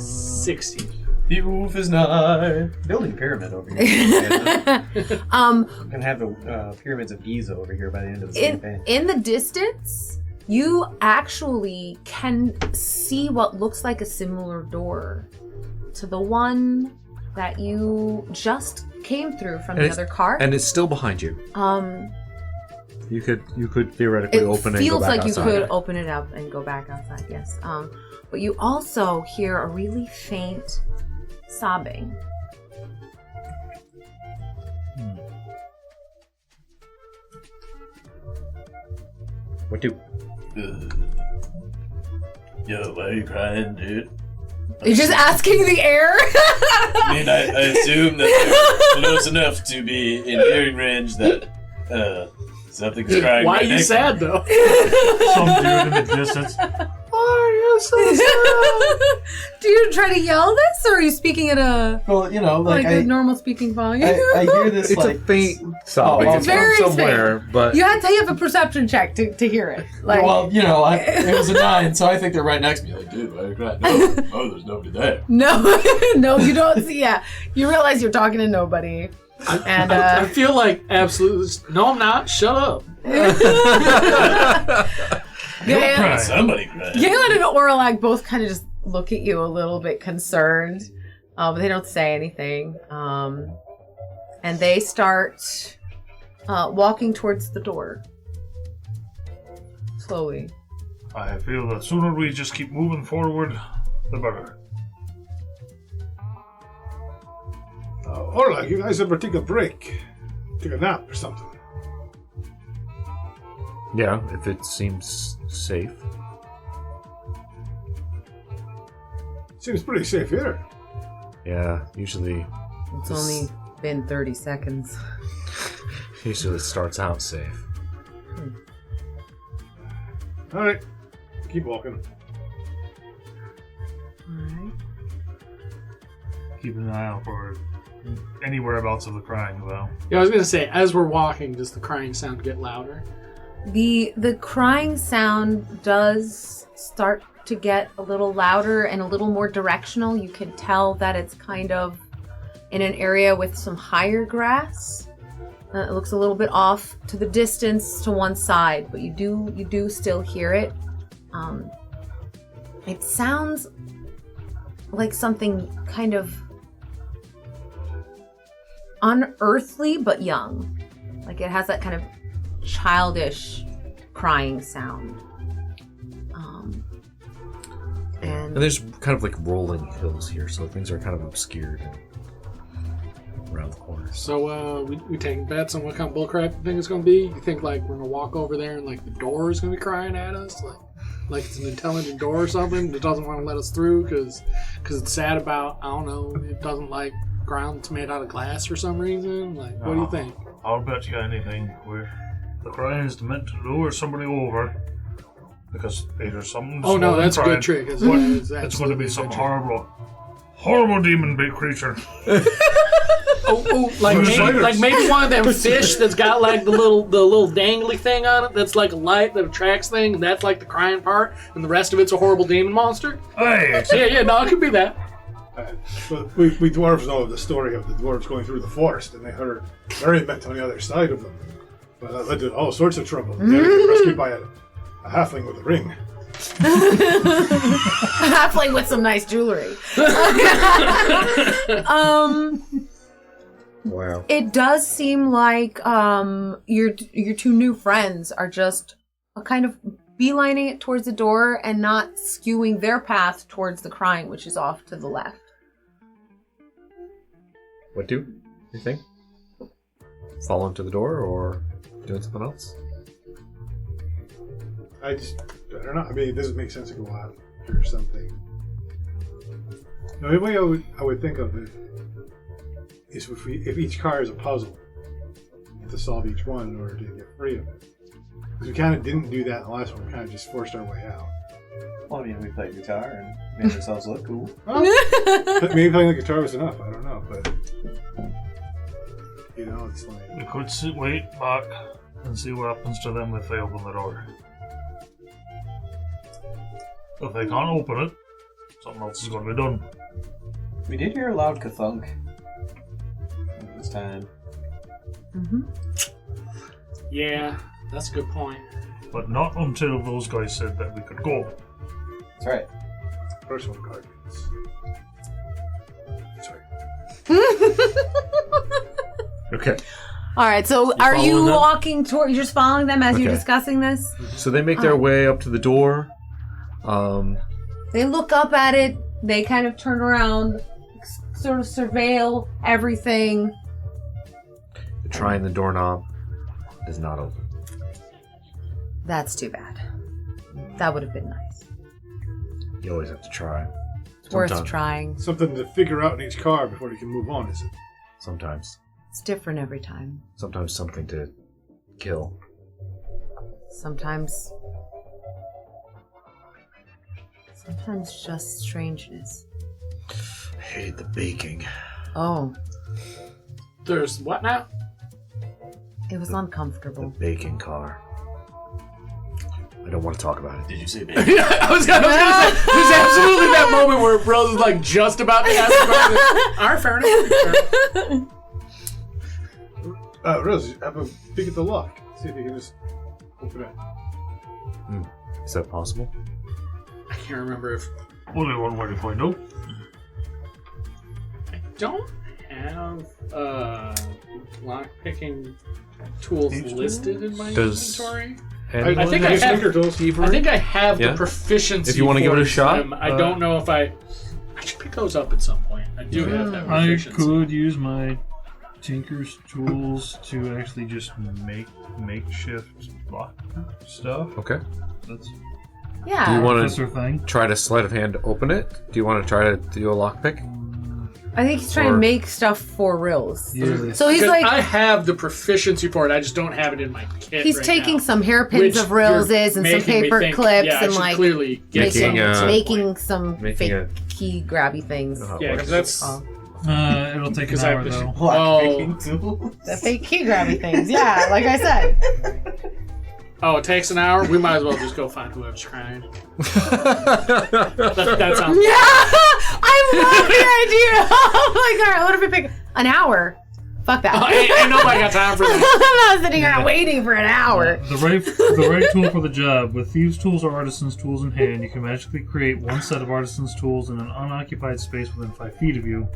16. The roof is nigh. Building pyramid over here. We're gonna have the pyramids of Giza over here by the end of the campaign. in the distance, you actually can see what looks like a similar door to the one that you just came through from the other car. And it's still behind you. You could theoretically It open it and go feels back like outside. you could open it up and go back outside, yes. But you also hear a really faint sobbing. What do? Yo, why are you crying, dude? You're just asking the air? I mean, I assume that they're close enough to be in hearing range that something's crying. Why are right you next to sad, me. though? Some dude in the distance. Do you try to yell this, or are you speaking at a Well, you know, like a normal speaking volume? I hear this It's like a faint sobbing. Oh, It's very from somewhere, but You have to have a perception check to hear it. Like, Well, you know, it was a 9, so I think they're right next to me. Like, dude, why are you crying? No, oh, there's nobody there. no, no, you don't see. Yeah, you realize you're talking to nobody, and I feel like absolutely. No, I'm not. Shut up. Galen, Somebody cried. Galen and Orlac both kind of just look at you a little bit concerned, but they don't say anything. And they start walking towards the door slowly. I feel the sooner we just keep moving forward, the better. Orla, you guys ever take a break? Take a nap or something? yeah, if it seems safe. Seems pretty safe here. Yeah, usually It's only been 30 seconds. it starts out safe. Alright, keep walking. Alright. Keep an eye out for any whereabouts of the crying, though. Yeah, I was gonna say, as we're walking, does the crying sound get louder? The crying sound does start to get a little louder and a little more directional. You can tell that it's kind of in an area with some higher grass. It looks a little bit off to the distance to one side, but you do still hear it. It sounds like something kind of unearthly but young. Like it has that kind of childish crying sound. And there's kind of like rolling hills here, so things are kind of obscured around the corners. So, we taking bets on what kind of bullcrap you think it's gonna be? You think like we're gonna walk over there and like the door is gonna be crying at us, like it's an intelligent door or something that doesn't want to let us through because it's sad about, I don't know, it doesn't like ground that's made out of glass for some reason. Like, what do you think? I'll bet you anything. The crying is meant to lure somebody over. Because either something. Oh no, that's a crying, good trick. It's going to be some horrible demon bait creature. Like maybe one of them fish that's got like the little dangly thing on it that's like a light that attracts things, and that's like the crying part, and the rest of it's a horrible demon monster. Hey, Yeah, no, it could be that. But we dwarves know the story of the dwarves going through the forest, and they heard merriment on the other side of them. But that led to all sorts of trouble. They had to get rescued by a halfling with a ring. A halfling with some nice jewelry. Wow. It does seem like your two new friends are just kind of beelining it towards the door and not skewing their path towards the crying, which is off to the left. What do you think? Fall into the door or doing something else? I don't know. I mean, it doesn't make sense to go out or something. No, the way I would think of it is if each car is a puzzle, you have to solve each one in order to get free of it. Because we kind of didn't do that in the last one. We kind of just forced our way out. Well, I mean, we played guitar and made ourselves look cool. Well, maybe playing the guitar was enough. I don't know, but you know, it's like We could wait back and see what happens to them if they open the door. If they can't open it, something else is going to be done. We did hear a loud ka-thunk this time. Mm-hmm. Yeah, that's a good point. But not until those guys said that we could go. That's right. personal guardians. Sorry. Okay. All right. So, are you following them? walking toward? You're just following them as you're Okay. discussing this. So they make their way up to the door. They look up at it. They kind of turn around, sort of surveil everything. Trying the doorknob is not open. That's too bad. That would have been nice. You always have to try. It's worth Sometimes. trying. Something to figure out in each car before you can move on, is it? Sometimes. It's different every time. Sometimes something to kill. Sometimes just strangeness. I hate the baking. Oh, There's what now? it was uncomfortable. Baking car. I don't want to talk about it. Did you say baby? I was gonna say, there's absolutely that moment where Rose is like just about to ask about Alright, fair enough. Rose, have a peek at the lock. See if you can just open it. Is that possible? I can't remember if Only one way to find out. I don't have lock picking tools listed in my Does- inventory. And I think I Use have. finger tools. I think I have Yeah. the proficiency. If you wanna give it a for shot, them. I don't know if I should pick those up at some point. I do have that I proficiency. could use my Tinker's tools to actually just make makeshift lock stuff. Okay. That's Yeah. Do you want that's to their thing. try to sleight of hand to open it? Do you want to try to do a lockpick? I think he's trying Or- to make stuff for Rills. Yeah. So he's Because like, I have the proficiency for it. I just don't have it in my kit. he's right taking now, some hairpins which of Rills's you're and some making me paper think, clips yeah, I and should like clearly get Making, some at some point. making some Making fake a- key grabby things. Oh, Yeah, what because is that's It'll take an because I hour was. though. Oh, The fake key grabby things. Yeah, like I said. oh, it takes an hour. We might as well just go find whoever's crying. That sounds. Yeah, I love the idea. I'm like, all right, what if we pick an hour? Fuck that. Ain't nobody got time for that. I'm not sitting here waiting for an hour. The right tool for the job. With thieves' tools or artisans' tools in hand, you can magically create one set of artisans' tools in an unoccupied space within 5 feet of you.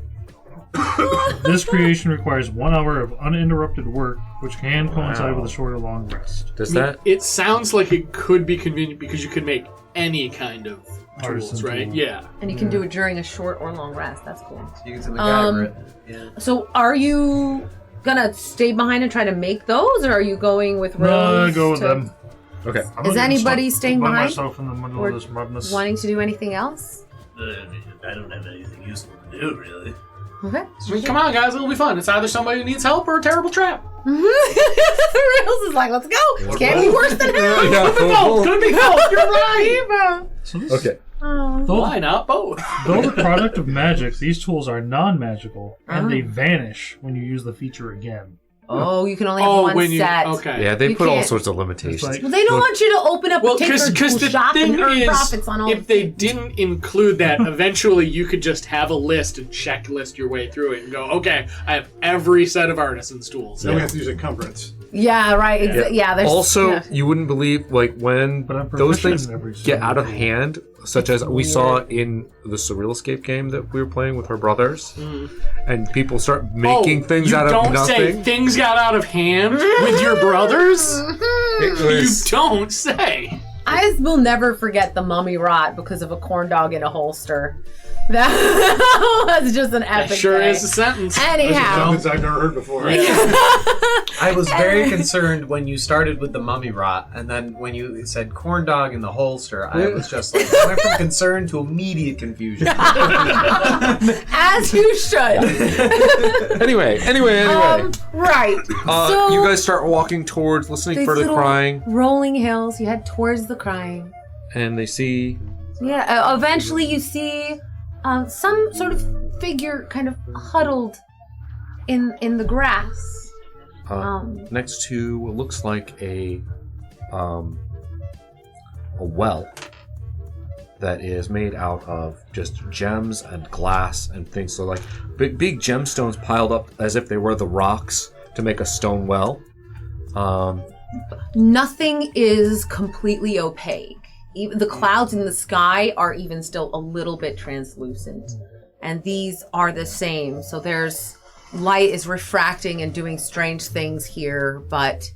This creation requires 1 hour of uninterrupted work, which can coincide with a short or long rest. Does I mean, that? it sounds like it could be convenient because you can make any kind of tools, Artisan right? tool. Yeah. And you can do it during a short or long rest. That's cool. You can MacGyver it. Yeah. So are you gonna stay behind and try to make those, or are you going with Rose? No, go with to- them. Okay. I'm Is not gonna anybody stuck staying by behind? myself in the middle Or of this madness. Wanting to do anything else? I don't have anything useful to do, really. Okay. I mean, come on, guys, it'll be fun. It's either somebody who needs help or a terrible trap. Rose is like, let's go. It can't be worse than hell. Both. Could be both. You're right. So this, Okay. Oh. Why not both? Though the product of magic, these tools are non-magical, and they vanish when you use the feature again. Oh, you can only have one when you set. okay. Yeah, they You put all can't- sorts of limitations. It's like- Well, they don't want you to open up Well, a Tinker because tool the shop and thing earn is, profits on all if they didn't include that, eventually you could just have a list and checklist your way through it and go, okay, I have every set of artisans' tools. Then we have to use encumbrance. Yeah, right. Yeah, there's Also, yeah. you wouldn't believe like when But I'm those proficient things in every get single out of tool. hand, such as we saw in the Surreal Escape game that we were playing with our brothers, and people start making things you out of don't say nothing. things got out of hand with your brothers? It You was- don't say. I guys will never forget the mummy rot because of a corn dog in a holster. That was just an epic That sure day. is a sentence. Anyhow. Sentence I've never heard before. I was very concerned when you started with the mummy rot, and then when you said corn dog in the holster, I was just like, I went from concern to immediate confusion. As you should. Anyway. Right. So You guys start walking towards, listening these for the little crying, rolling hills. You head towards the crying. and they see Yeah. Eventually, you see some sort of figure kind of huddled in the grass. next to what looks like a well that is made out of just gems and glass and things. So like big gemstones piled up as if they were the rocks to make a stone well. Nothing is completely opaque. Even the clouds in the sky are even still a little bit translucent, and these are the same. So there's light is refracting and doing strange things here, but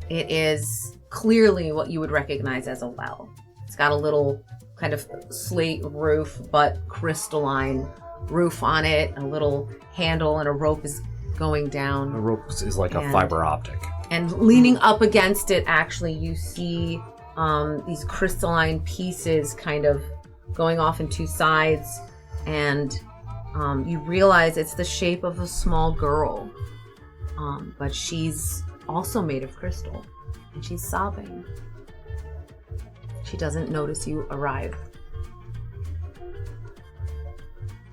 it is clearly what you would recognize as a well. It's got a little kind of slate roof, but crystalline roof on it, a little handle, and a rope is going down. The rope is like a And- fiber optic. And leaning up against it, actually, you see these crystalline pieces kind of going off in two sides, and you realize it's the shape of a small girl, but she's also made of crystal, and she's sobbing. She doesn't notice you arrive.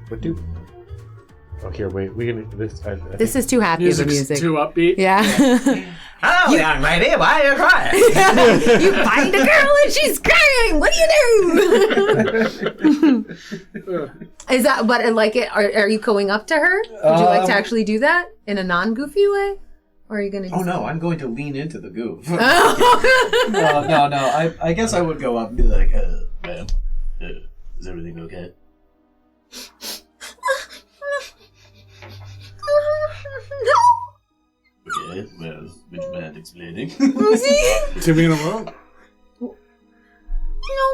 What do? Oh, here, wait. We can. This. I This is too happy of the Music's music. too upbeat. Yeah. Hello, young lady, why are you crying? You find a girl and she's crying. What do you do? Is that what like it? Are you going up to her? Would you like to actually do that in a non-goofy way, or are you going to? Oh no, I'm going to lean into the goof. Oh. No. I guess I would go up and be like, ma'am, is everything okay? Okay, well, would you mind explaining? Timmy in a row. No,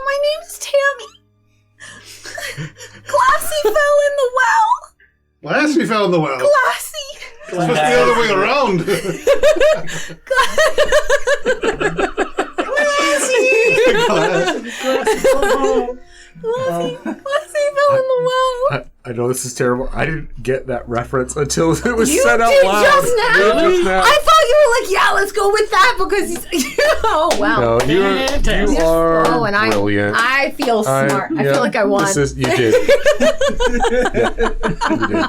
my name's Tammy. Glassy fell in the well. Last we found the well. Glassy. It's supposed to be the other way around. Glassy fell in the well. I know this is terrible. I didn't get that reference until it was You said out did loud. just now? Just now. I thought you were like, yeah, let's go with that because oh wow. No, you are Oh, and brilliant. I feel smart. I feel like I won. You did. You did.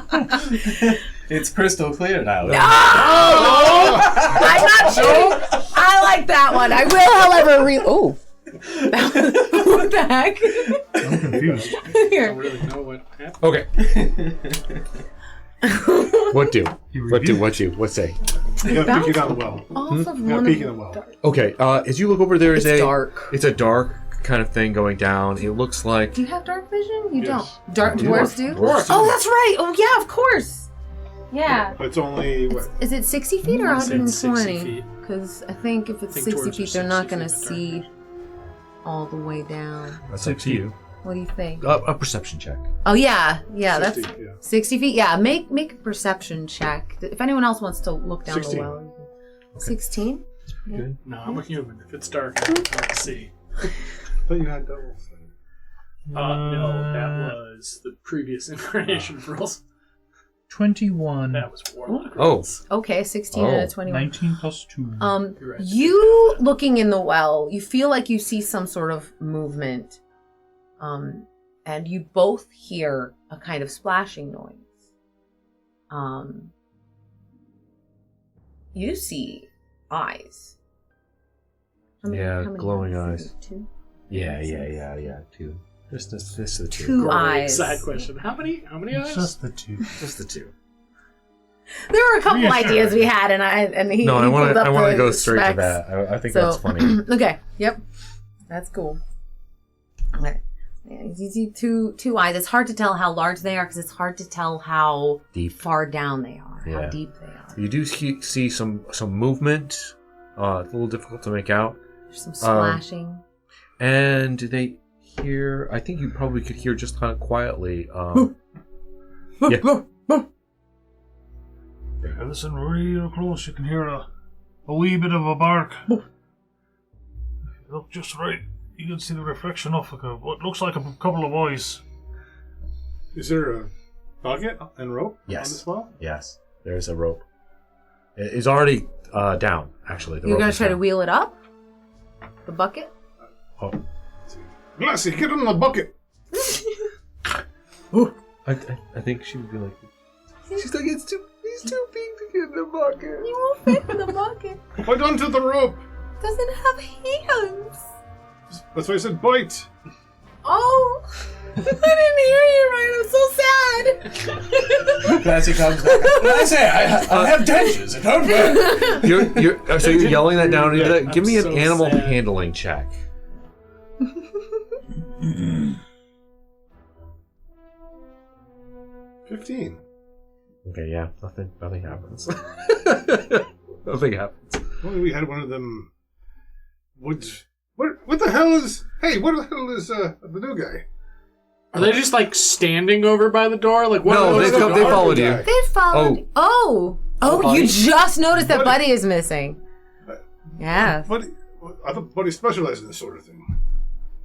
It's crystal clear now. Oh! I'm not sure. I like that one. I will, however, what the heck? I'm confused. I Here. don't really know what happened. Okay. What do? What say? You gotta peek down the well. Also, You gotta one peek in of the well. Okay. As you look over, there is It's a dark. It's a dark kind of thing going down. It looks like Do you have dark vision? You Yes. don't. Dark dwarves do? Dwarves do. Oh, that's right. Oh, yeah, of course. Yeah. But it's only what? Is it 60 feet or I said 60 120? feet. Because I think if it's I think 60 dwarves are feet, they're not 60 going to feet, see all the way down. that's up to you. What do you think? A perception check. Oh, yeah. Yeah, 60, that's yeah. 60 feet. Yeah, make a perception check. If anyone else wants to look down 16. the well. 16? Good. No, I'm a human. If it's dark, I can't see. I thought you had double. No, that was the previous incarnation of rules. 21. That was Warlock. Oh. Okay, 16 Oh, out of 21. 19 plus 2. You're right. You looking in the well, you feel like you see some sort of movement. And you both hear a kind of splashing noise. You see eyes. Yeah, many glowing is eyes. it? Two? Yeah. Two. Just the two. Two Great eyes. side question. How many It's eyes? just the 2. Just the two. There were a couple Reassuring. ideas we had, and he. No, he I want pulled up to the go straight specs. to that. I think So- that's funny. Okay. Yep. That's cool. Okay. Yeah, you see two eyes. It's hard to tell how large they are because it's hard to tell how Deep. far down they are, how Yeah. deep they are. You do see some movement. It's a little difficult to make out. There's some splashing. And they hear... I think you probably could hear just kind of quietly... yeah. Yeah, listen real close. You can hear a wee bit of a bark. If you look just right, you can see the reflection of what looks like a couple of eyes. Is there a bucket and rope Yes. on this well? Yes, there's a rope. It's already down, actually. The You're rope gonna is try to down. wheel it up? The bucket? Oh. Glassy, get in the bucket! I think she would be like... She's like, he's too big to get in the bucket. You won't fit in the bucket. Bite onto the rope! Doesn't have hands. That's why I said bite! Oh, I didn't hear you right. I'm so sad. Classy comes back. I say, I have dentures. It don't work. So you're yelling that down into that? Give me an so animal sad. handling check. 15. Okay, yeah, nothing happens. Nothing happens. Only we had one of them woods. What the hell is... Hey, what the hell is the new guy? Are they just like standing over by the door? Like what? No, they followed you. They followed. Oh, you just noticed that Buddy is missing. Yeah. Buddy, I thought Buddy specialized in this sort of thing.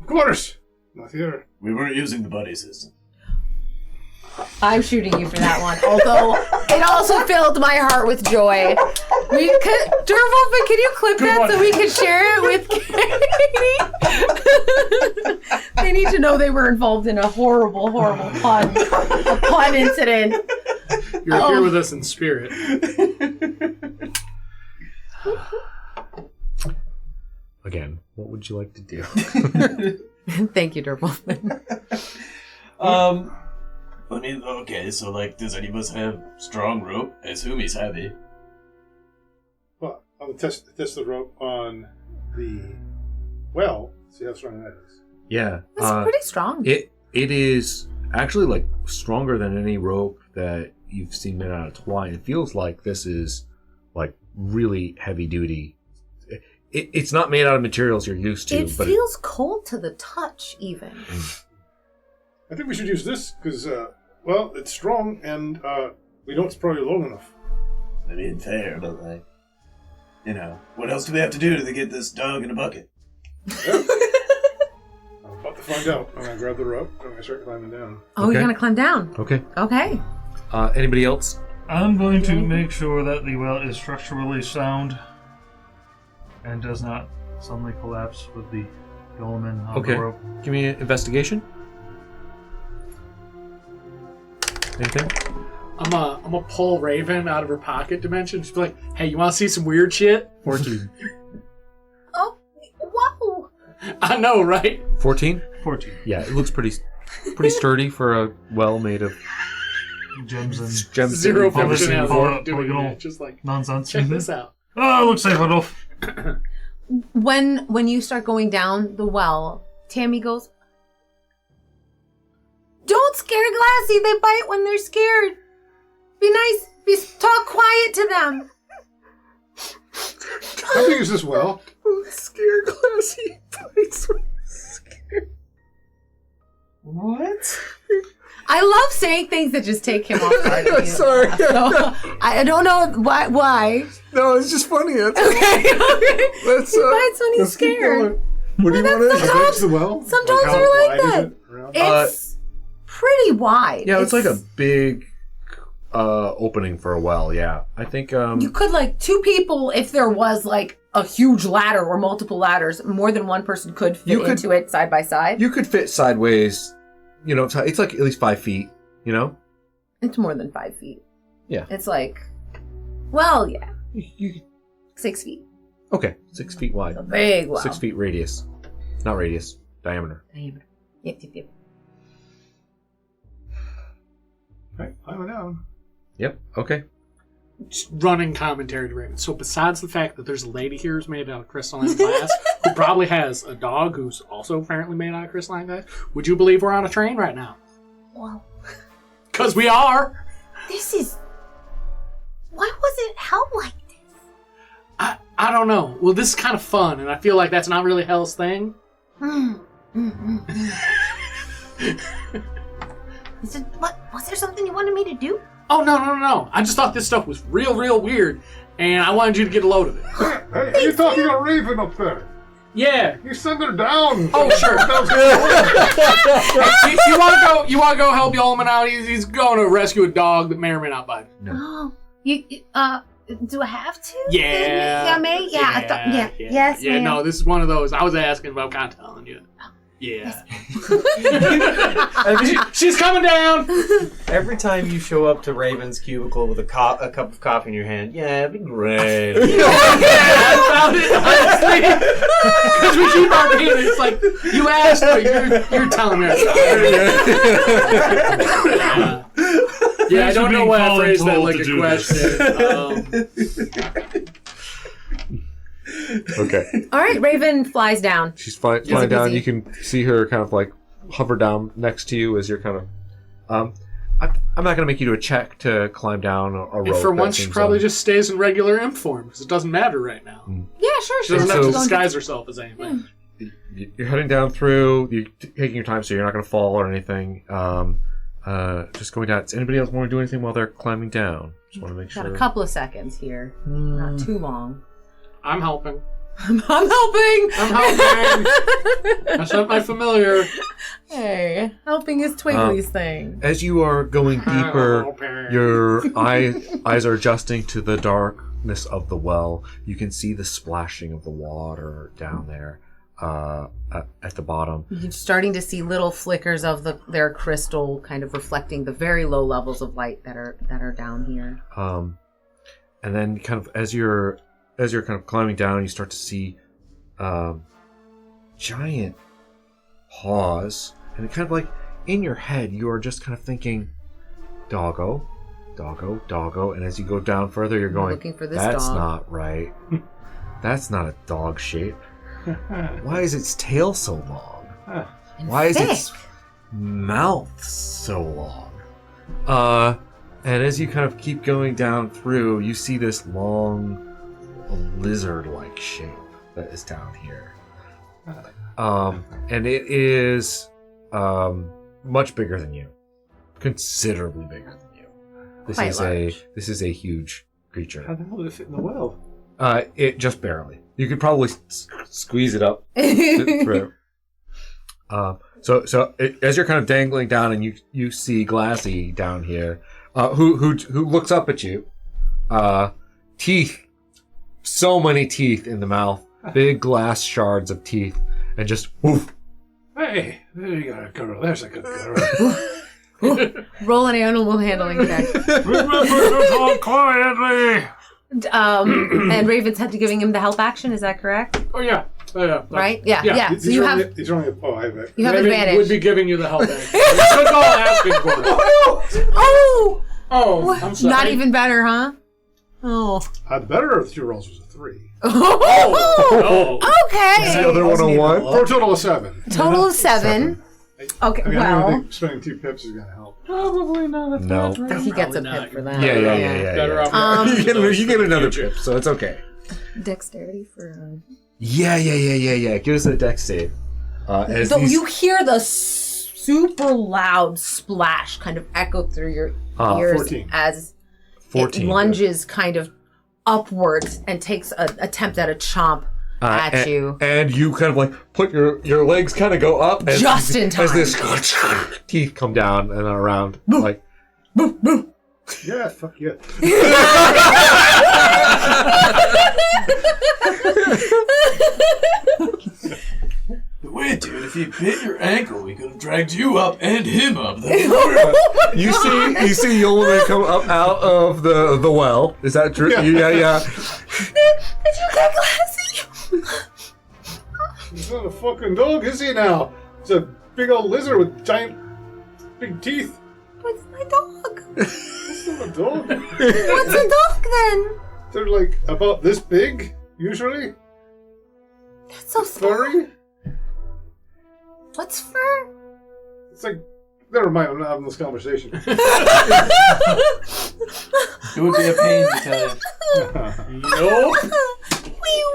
Quarters! Not here. We weren't using the buddy system. I'm shooting you for that one. Although it also filled my heart with joy. Durwolf, can you clip that so we can share it with Katie? They need to know they were involved in a horrible pun incident. You're here with us in spirit. Again, what would you like to do? Thank you, Durwolf. I mean, okay, so, like, does any of us have strong rope? I assume he's heavy. Well, I'll test the rope on the well. See how strong that is. Yeah. That's pretty strong. It is actually like stronger than any rope that you've seen made out of twine. It feels like this is like really heavy duty. It's not made out of materials you're used to. It but feels cold to the touch, even. I think we should use this because, well, it's strong and we know it's probably long enough. I mean, fair, but, like, you know, what else do we have to do to get this dog in a bucket? Yeah. I'm about to find out. I'm going to grab the rope. I'm going to start climbing down. Oh, Okay. you're gonna climb down. Okay. Okay. Anybody else? I'm going to make sure that the well is structurally sound and does not suddenly collapse with the golem on Okay. the rope. Give me an investigation. Anything? I'm a pull Raven out of her pocket dimension. She's like, hey, you want to see some weird shit? 14. Oh, wow. I know, right? 14? 14. Yeah, it looks pretty sturdy for a well made of Gems and gems. Zero that you've never seen functionality before. of doing Polygonal it. Just like, nonsense. check this out. Oh, looks safe enough. When you start going down the well, Tammy goes, "Don't scare Glassy. They bite when they're scared. Be nice. Talk quiet to them." How big is this well? Scare Glassy. What? I love saying things that just take him off guard. Sorry. So, I don't know why. No, it's just funny. That's Okay. That's, He bites when he's scared. What do you want to How big's the well? Some dogs how are like wide is that. it around? It's pretty wide. Yeah, it's like a big opening for a well, yeah. I think You could, like, two people, if there was, like, a huge ladder or multiple ladders, more than one person could fit into it side by side. you could fit sideways, you know, it's like at least 5 feet, you know? It's more than 5 feet. Yeah. It's like, well, yeah, You 6 feet. okay, 6 feet wide. A big well. 6 feet radius. Not radius, diameter. Diameter. Yep. Okay, climb down. Yep, okay. Just running commentary to Raven. So besides the fact that there's a lady here who's made out of crystalline glass, who probably has a dog who's also apparently made out of crystalline glass, would you believe we're on a train right now? Well, Because we are. this is... Why wasn't hell like this? I don't know. Well, this is kind of fun, and I feel like that's not really Hell's thing. Was there something you wanted me to do? Oh, no. I just thought this stuff was real weird, and I wanted you to get a load of it. Hey, you're talking a raven up there. Yeah. You send her down. Oh, sure. You want to go help Yolman out? He's going to rescue a dog that may or may not bite. No. Oh, do I have to? Yeah. I may? Yeah. Yes, Yeah, ma'am. no, this is one of those. I was asking, but I'm kind of telling you. Yeah. She's coming down. Every time you show up to Raven's cubicle with a cup of coffee in your hand, yeah, it'd be great. I found it, honestly. Because we keep on being, it's like, you asked, but you're telling me. Yeah, I don't know why I phrased that like a question. Okay. All right, Raven flies down. She's flying down. You can see her kind of like hover down next to you as you're kind of. I'm not going to make you do a check to climb down a rope. And for once, she probably just stays in regular imp form because it doesn't matter right now. Yeah, sure. She doesn't have to disguise herself as anything. You're heading down through. You're taking your time, so you're not going to fall or anything. Just going down. Does anybody else want to do anything while they're climbing down? Just want to make sure. Got a couple of seconds here. Not too long. I'm helping. I'm helping. I sent my familiar. Hey, helping is Twiggly's thing. As you are going deeper, your eyes are adjusting to the darkness of the well. You can see the splashing of the water down there at the bottom. You're starting to see little flickers of their crystal kind of reflecting the very low levels of light that are down here. And then kind of as you're kind of climbing down, you start to see giant paws, and kind of like in your head, you are just kind of thinking, doggo, doggo, doggo, and as you go down further, you're going, looking for this that's dog. not right. That's not a dog shape. Why is its tail so long? And Why is thick. its mouth so long? And as you kind of keep going down through, you see this long lizard-like shape that is down here. And it is much bigger than you. Considerably bigger than you. This is a huge creature. How the hell did it fit in the well? It just barely. You could probably squeeze it up through. So as you're kind of dangling down, and you see Glassy down here, who looks up at you, teeth, so many teeth in the mouth, big glass shards of teeth, and just woof. Hey, there you got a girl. There's a good girl. Roll an animal handling check. Remember to talk quietly. And Raven's had to giving him the help action. Is that correct? Oh yeah. Right? Yeah. So These you are have only, I have it. you have Maybe advantage. would be giving you the help action. That's all asking for. Oh, I'm sorry. not even better, huh? Oh. The better of the two rolls was a 3. Oh. Okay. The other 101. For a total of 7. Total of 7. Okay. I mean, I Well, don't think spending 2 pips is going to help. Probably not. No. he gets a Probably pip not. for that. Yeah. Better off. You get another pip, so it's okay. Dexterity for. Yeah. Give us a dex save. As So these, you hear the super loud splash kind of echo through your ears 14. as 14. it lunges kind of upwards and takes an attempt at a chomp at you. And you kind of like put your legs kind of go up as, Just in time. as this teeth come down and around like Yeah, fuck yeah. Wait, dude, if you bit your ankle, we could have dragged you up and him up. you see Yolan come up out of the well. Is that true? Yeah. Yeah. Did you get Glassy? He's not a fucking dog, is he now? It's a big old lizard with giant, big teeth. What's my dog? It's not a dog. What's a dog then? They're like about this big, usually. That's so small. Furry. What's fur? It's like, never mind, I'm not having this conversation. It would be a pain to tell you. Nope. Wee.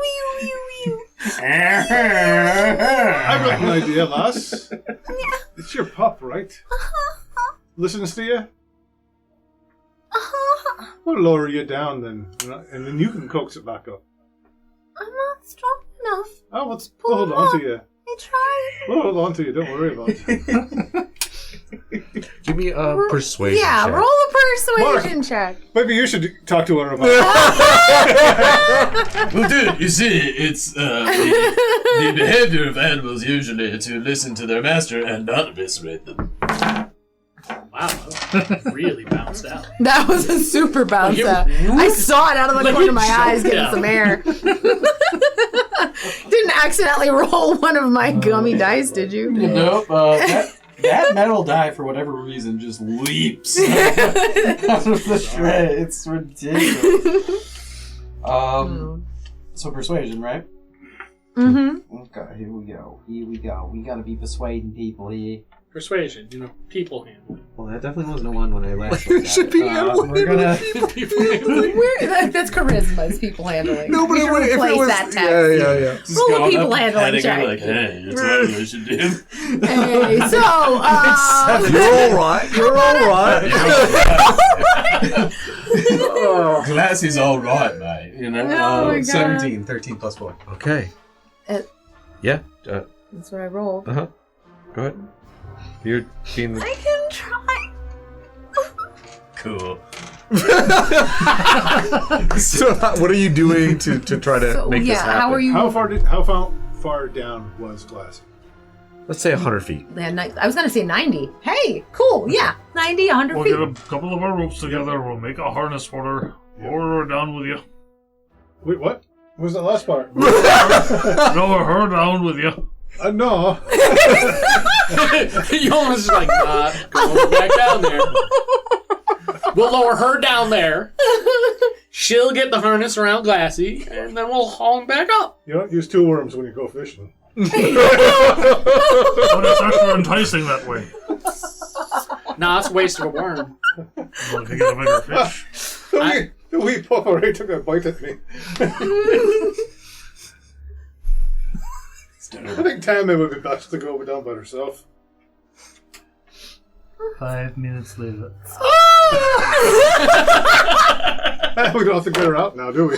I've got an idea, lass. It's your pup, right? Listens to you? We'll lower you down then, and then you can coax it back up. I'm not strong enough. Oh, we'll hold on to you. I tried. We'll hold on to you, don't worry about it. Give me a persuasion check. Roll a persuasion check. Maybe you should talk to her about it. Well, dude, you see, it's the behavior of animals usually to listen to their master and not eviscerate them. Wow, that really bounced out. That was a super bounce out. I saw it out of the corner of my eyes getting some air. Didn't accidentally roll one of my gummy dice, did you? Nope. That metal die, for whatever reason, just leaps out of the tray. It's ridiculous. So persuasion, right? Mm-hmm. Okay, here we go. We gotta be persuading people here. Persuasion, people handling. Well, that definitely wasn't a one when I last looked at should it. be We're gonna... That's charisma, is people handling. No, but We should if it replace was, that text. yeah. Just Roll a going people up and handling petting check. her like, hey, it's what we should do. Hey, so, You're all right. Glassy's all right, mate. Oh my God. 17, 13 plus 4. Okay. Yeah. That's what I rolled. Go ahead. You're being. I can try. Cool. So, what are you doing to try to make this happen? How are you? How far down was Glassy? Let's say 100 feet. I was going to say 90. Hey, cool. Yeah, 90, 100 We'll feet. get a couple of our ropes together. We'll make a harness for her. Lower her down with you. Wait, what? What was the last part? Lower her down with you. No. You almost like, go back down there. We'll lower her down there. She'll get the harness around Glassy, and then we'll haul him back up. You know, use 2 worms when you go fishing. But it's extra enticing that way. Nah, it's a waste of a worm. Well, if you get a bigger fish. The wee pup already took a bite at me. I think Tammy would be best to go down by herself. 5 minutes later. We don't have to get her out now, do we?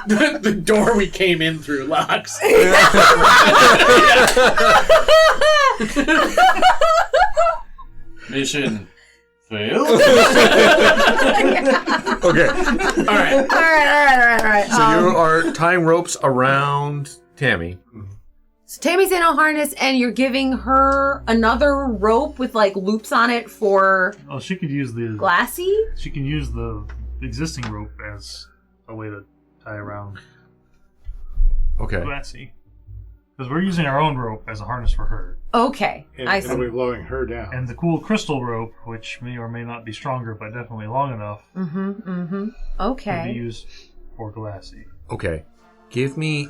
The door we came in through locks. Mission failed. Okay. All right. All right. So you are tying ropes around Tammy. So Tammy's in a harness, and you're giving her another rope with like loops on it for Oh, she could use the Glassy. She can use the existing rope as a way to tie around Okay. Glassy. Because we're using our own rope as a harness for her. Okay, I And see. we're blowing her down. And the cool crystal rope, which may or may not be stronger, but definitely long enough, can Okay. be used for Glassy. Okay. Give me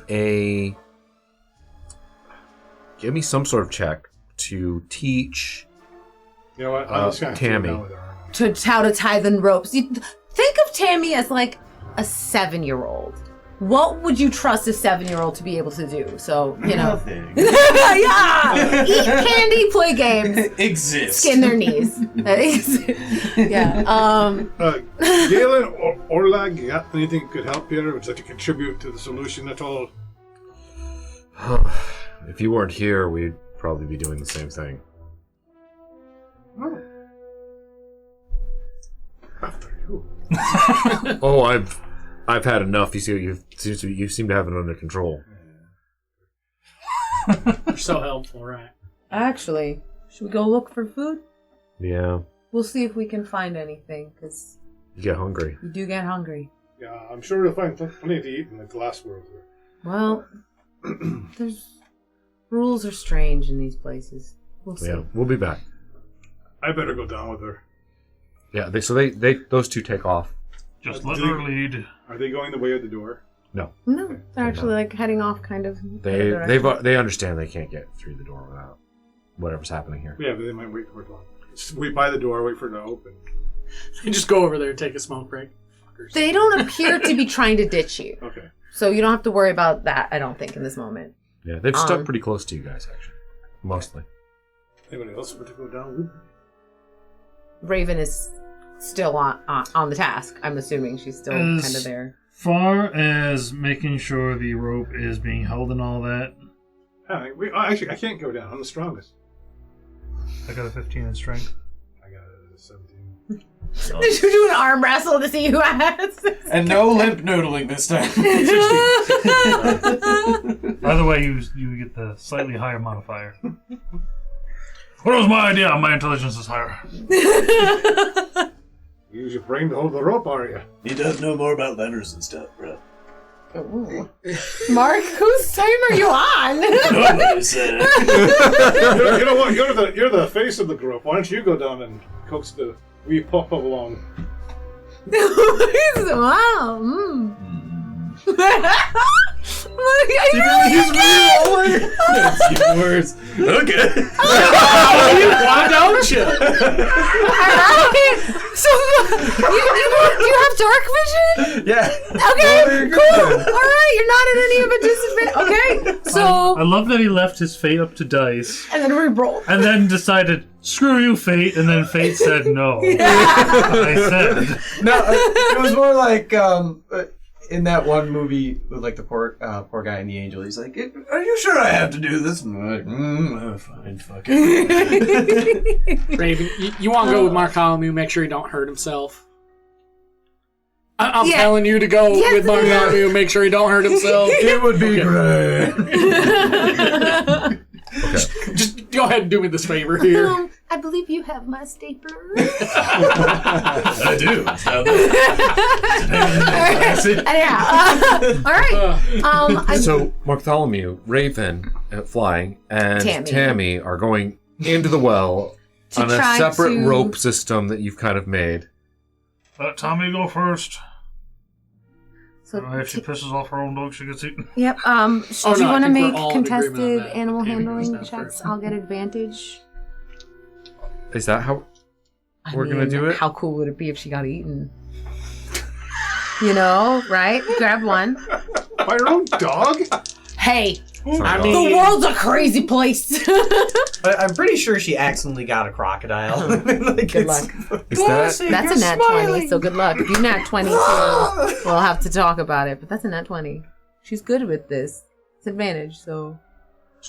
some sort of check to teach. You know what? I'm just gonna Tammy. sit down with her. To how to tie the ropes. You think of Tammy as like a 7-year-old. What would you trust a 7-year-old to be able to do? So, you know. Nothing. Yeah! Eat candy, play games, Exist. skin their knees. Yeah. Galen or Orlag, you got anything that could help here? Would you like to contribute to the solution at all? If you weren't here, we'd probably be doing the same thing. Oh. After you. Oh, I've had enough. You see, you seem to have it under control. You're so helpful, right? Actually, should we go look for food? Yeah, We'll see if we can find anything, because you get hungry. you do get hungry. Yeah, I'm sure you'll find plenty to eat in the glass world here. Well, rules are strange in these places. We'll see. Yeah, we'll be back. I better go down with her. Yeah, they those two take off. Just let her lead. Are they going the way of the door? No, No, they're actually like heading off kind of. they understand they can't get through the door without whatever's happening here. Yeah, but they might wait for it. Just wait by the door, wait for it to open. You just go over there and take a smoke break. Fuckers. They don't appear to be trying to ditch you. Okay. So you don't have to worry about that, I don't think, in this moment. Yeah, they've stuck pretty close to you guys, actually. Mostly. Anybody else want to go down? Raven is still on the task. I'm assuming she's still kind of there. Far as making sure the rope is being held and all that, Actually, I can't go down. I'm the strongest. I got a 15 in strength. I got a 17. Did you do an arm wrestle to see who has? And no limp noodling this time. Either way, you get the slightly higher modifier. What was my idea? My intelligence is higher. You use your brain to hold the rope, are you? He does know more about letters and stuff, bro. Ooh. Mark, whose team are you on? Nobody said it. You know what? You're the face of the group. Why don't you go down and coax the wee pop along? Wow. He's rolling. That's even worse. Okay. Why don't you? Alright. So, you have dark vision? Yeah. Okay, cool. Alright, you're not at any of a disadvantage. Okay, so... I love that he left his fate up to dice. And then re-roll. And then decided, screw you, fate. And then fate said no. I said. No, it was more like in that one movie with like the poor guy and the angel. He's like, "Are you sure I have to do this?" And I'm like, "Fine, fuck it." Raven, you want to go with Bartholomew? Make sure he don't hurt himself. I'm telling you to go with Bartholomew. Make sure he don't hurt himself. It would be great. Okay. Just go ahead and do me this favor here. I believe you have my stapler. I do. Alright. So, Bartholomew, Raven, flying, and Tammy are going into the well on a separate rope system that you've kind of made. Let Tommy go first. So if she pisses off her own dog, she gets eaten. Yep. Do you want to make all in agreement contested on that. animal Tammy goes handling down checks? first. I'll get advantage. Is that how we're going to do it? How cool would it be if she got eaten? You know, right? Grab one. By your own dog? Hey, I the mean, world's a crazy place. I'm pretty sure she accidentally got a crocodile. Like, Good luck. Is that... That's a nat 20, so good luck. If you nat 20 too, we'll have to talk about it. But that's a nat 20. She's good with this. It's advantage, so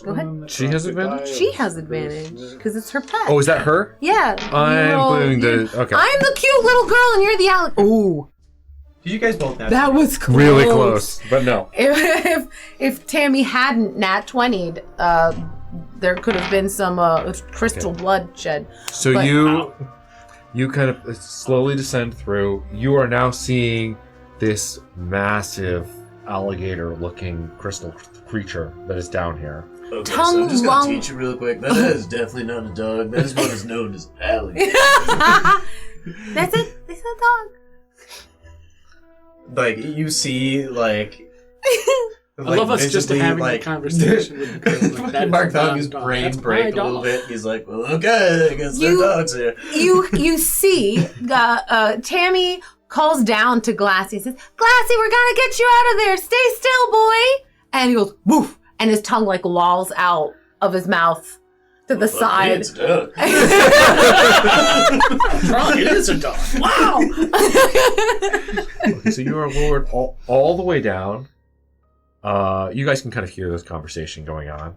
go ahead. She has advantage? She has advantage because it's her pet. Oh, is that her? Yeah. I'm doing the... Okay. I'm the cute little girl and you're the Alex. Ooh. Did you guys both nat? That was close. Really close, but no. If Tammy hadn't nat 20'd, there could have been some crystal bloodshed. So But- you kind of slowly descend through. You are now seeing this massive alligator-looking crystal creature that is down here. Okay, Tongue so I'm just long- gonna teach you real quick. That is definitely not a dog. That is what is known as alligator. That's it. It's a dog. Like you see, like. I love us just visibly, having like, a conversation with the girl. Like, that Mark is not Thumb's a dog. brain That's my break a dog. little bit. He's like, well, okay, I guess there are dogs here. You see, Tammy calls down to Glassy and says, "Glassy, we're gonna get you out of there. Stay still, boy." And he goes, "Woof," and his tongue like lolls out of his mouth to the side. It's a dog. It is a dog. Wow. Okay, so you are lowered all the way down. You guys can kind of hear this conversation going on.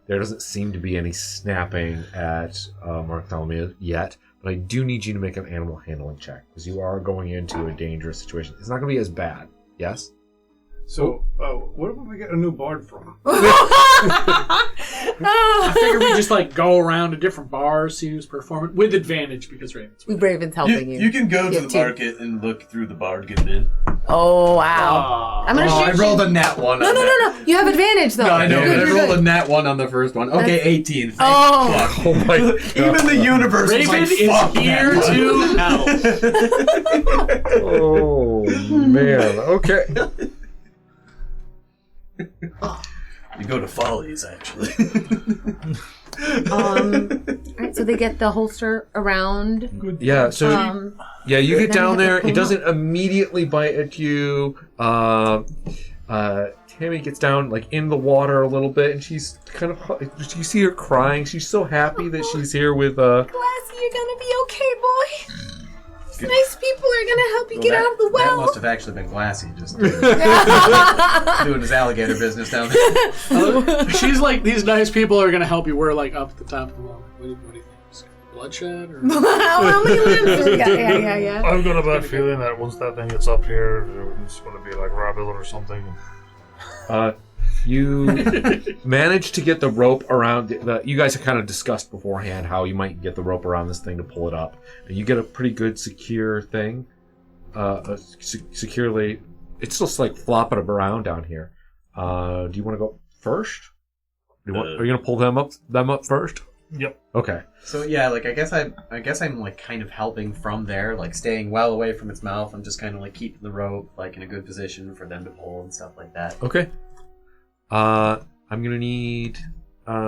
There doesn't seem to be any snapping at Bartholomew yet, but I do need you to make an animal handling check because you are going into a dangerous situation. It's not going to be as bad. Yes? So, where would we get a new bard from? I figured we just like go around to different bars, see who's performing with advantage because Raven's with Raven's helping you. You can go to Yeah, the too. market and look through the bargain bin. Oh wow! I'm gonna I shoot rolled you. a nat 1. No. You have advantage though. No, I know. You're But I good, rolled you're a good. nat 1 on the first one. Okay, 18. Thank Oh. fuck. Oh my god. Even the universe was Raven like, is fuck here that one. to help. Oh man. Okay. You go to Follies, actually. Alright, so they get the holster around. Good. Yeah, so yeah, you get then down you have there. to It pull doesn't immediately bite at you. Tammy gets down like in the water a little bit, and she's kind of. You see her crying. She's so happy that she's here with. Glassy, you're gonna be okay, boy. These nice people are gonna help you get out of the That well. must have actually been Glassy, just doing his alligator business down there. She's like, these nice people are gonna help you. We're like up at the top of the wall. What do you think? Bloodshed? Or? How many limbs do we got? Yeah. I've got a bad feeling that once that thing gets up here, it's going to be like rabbit or something. You manage to get the rope around. You guys have kind of discussed beforehand how you might get the rope around this thing to pull it up. And you get a pretty good secure thing. Securely, it's just like flopping around down here. Do you want to go first? Are you going to pull them up first? Yep. Okay. So yeah, like I guess I'm like kind of helping from there, like staying well away from its mouth. I'm just kind of like keeping the rope like in a good position for them to pull and stuff like that. Okay. I'm gonna need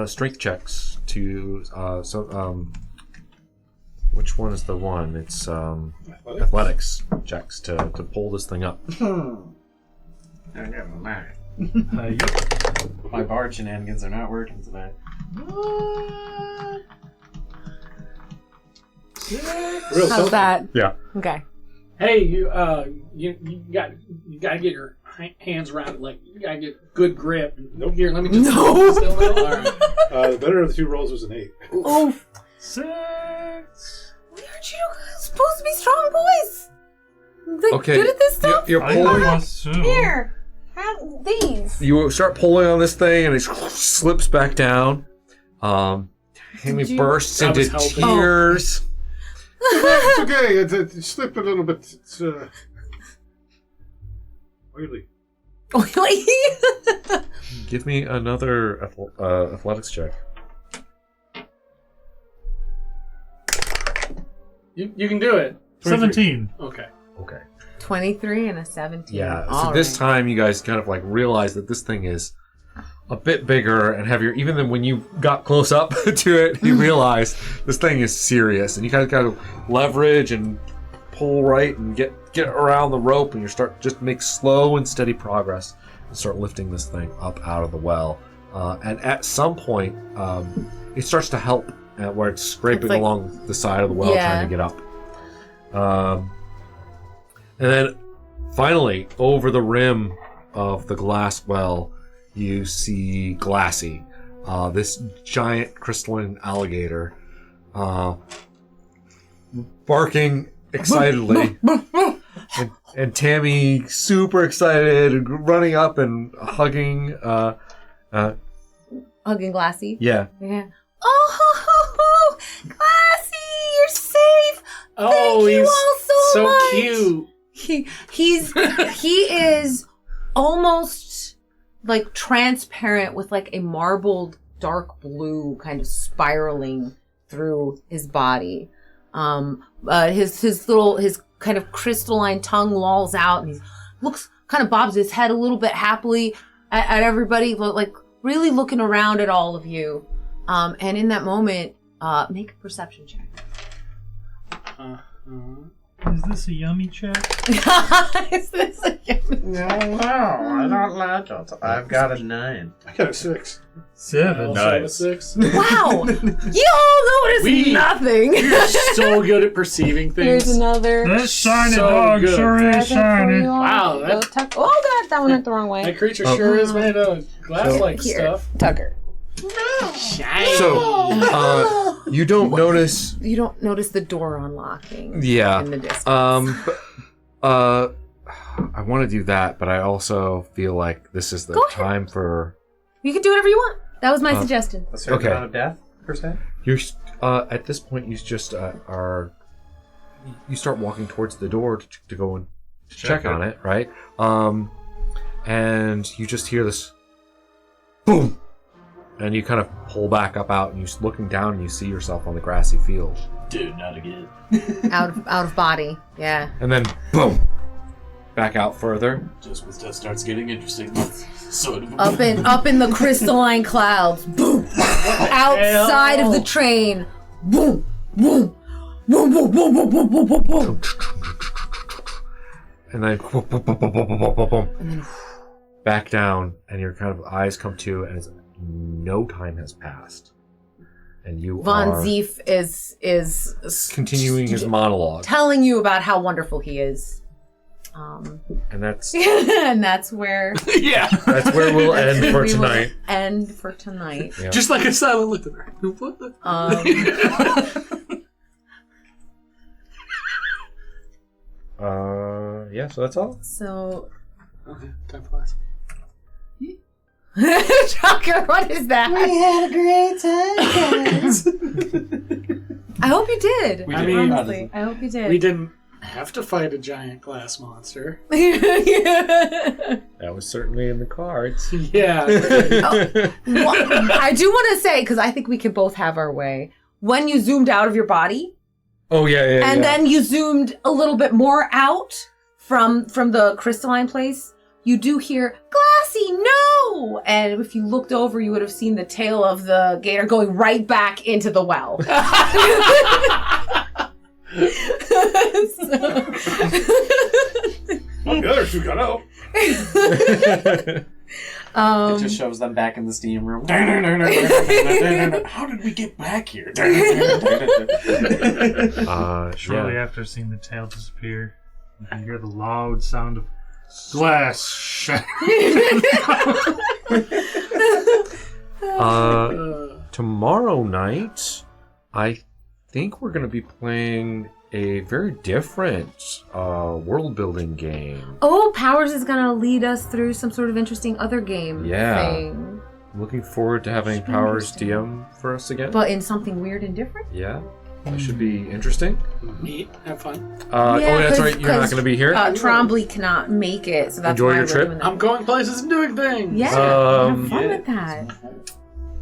strength checks to which one is the one? It's athletics checks to pull this thing up. My bard shenanigans are not working today. How's that? Yeah. Okay. Hey, you got to get your hands around it. Like you got to get good grip. Nope. Here, let me just. No. All right. The better of the two rolls was an 8. Oh, 6. aren't you supposed to be strong boys? Like, Okay. good at this stuff? You're I pulling. was too. Here, have these. You start pulling on this thing, and it slips back down. Tammy Did you- bursts That into was helping. tears. It's okay. It slipped a little bit. It's oily. Oily. Give me another athletics check. You can do it. 17. Okay. Okay. 23 and a 17. Yeah. So All this right. time, you guys kind of like realize that this thing is a bit bigger and heavier. Even then, when you got close up to it, you realize this thing is serious, and you kind of got to leverage and pull right and get around the rope, and you start just make slow and steady progress and start lifting this thing up out of the well. And at some point, it starts to help where it's scraping It's like- along the side of the well Yeah. trying to get up. And then finally, over the rim of the glass well, you see Glassy, this giant crystalline alligator, barking excitedly. and Tammy super excited and running up and hugging. Hugging Glassy. Yeah. Yeah. Oh, Glassy, you're safe. Oh, Thank you he's all so much. cute. He is almost like transparent with like a marbled dark blue kind of spiraling through his body. His kind of crystalline tongue lolls out, and he looks kind of bobs his head a little bit happily at everybody, but like really looking around at all of you. And in that moment, make a perception check. Is this a yummy check? Is this a No, I don't like it. I've got a 9. I got a 6. 7. Also have a 6. Wow! You all noticed We- nothing. You're so good at perceiving Here's things. another. That shiny So dog good. sure is present for shiny. you all. Wow, Go, that- Tuck- oh god, that one went the wrong way. That creature sure is made of glass-like Here, stuff. Tucker. So, you don't notice. You don't notice the door unlocking. Yeah. In the distance. I want to do that, but I also feel like this is the Go ahead. time for. You can do whatever you want. That was my suggestion. A certain Okay. amount of death, per se? You're at this point. You just are. You start walking towards the door to go and check on it, right? And you just hear this boom, and you kind of pull back up out, and you're looking down, and you see yourself on the grassy field, Dude, not again. out of body. Yeah. and then boom, back out further. Just when stuff starts getting interesting. Sort of. Up in the crystalline clouds. Boom. Outside of the train. Boom. Boom. Boom. Boom. Boom. Boom. Boom. Boom. Boom. Boom. And then back down, and your kind of eyes come to, and it's, no time has passed, and you Von are Zief is continuing his monologue, telling you about how wonderful he is. and that's And that's where Yeah. that's where we'll end for we will tonight. end for tonight. Yeah. Just like a silent look at her. What the? Yeah, so that's all. So, Okay, time flies. Chucker, what is that? We had a great time, guys. I hope you did. I mean, honestly, I hope you did. we didn't have to fight a giant glass monster. That was certainly in the cards. Yeah. Well, I do want to say, because I think we could both have our way, when you zoomed out of your body, Oh yeah. and then you zoomed a little bit more out from the crystalline place, you do hear, Glassy, no! And if you looked over, you would have seen the tail of the gator going right back into the well. The other two got out. It just shows them back in the steam room. How did we get back here? Shortly after seeing the tail disappear, you can hear the loud sound of glass shattering. Tomorrow night, I think we're going to be playing a very different world-building game. Oh, Powers is going to lead us through some sort of interesting other game Yeah. thing. I'm looking forward to having Should be Powers interesting. DM for us again. But in something weird and different? Yeah, that should be interesting. Neat. Have fun. Oh, that's right. You're not going to be here. Trombley cannot make it, so that's Enjoy why your we're trip. doing that. I'm going places and doing things. Yeah, have fun yeah. with that.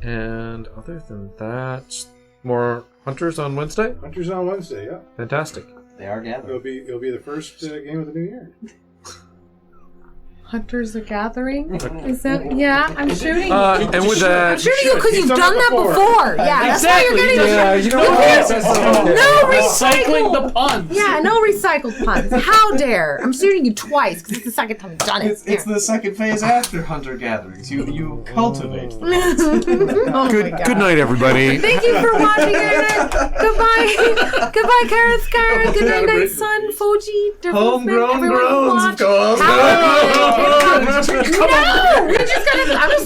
And other than that, more Hunters on Wednesday. Hunters on Wednesday, yeah. Fantastic. They are gathered. It'll be the first game of the new year. Hunters are gathering? Is that? Yeah, I'm shooting. And with I'm that, shooting you because you've done that before. Yeah, that's why you're Exactly. getting. yeah, you know No what? Recycling the puns. Yeah, no recycled puns. How dare! I'm shooting you twice because it's the second time you've done it. It's the second phase after hunter gatherings. You cultivate them. Oh Good my God. good night, everybody. Thank you for watching, Internet. Goodbye. Goodbye, Karen Scar. Good night, night, sun, Fuji, Homegrown groans, of course. No! We just gotta. I'm just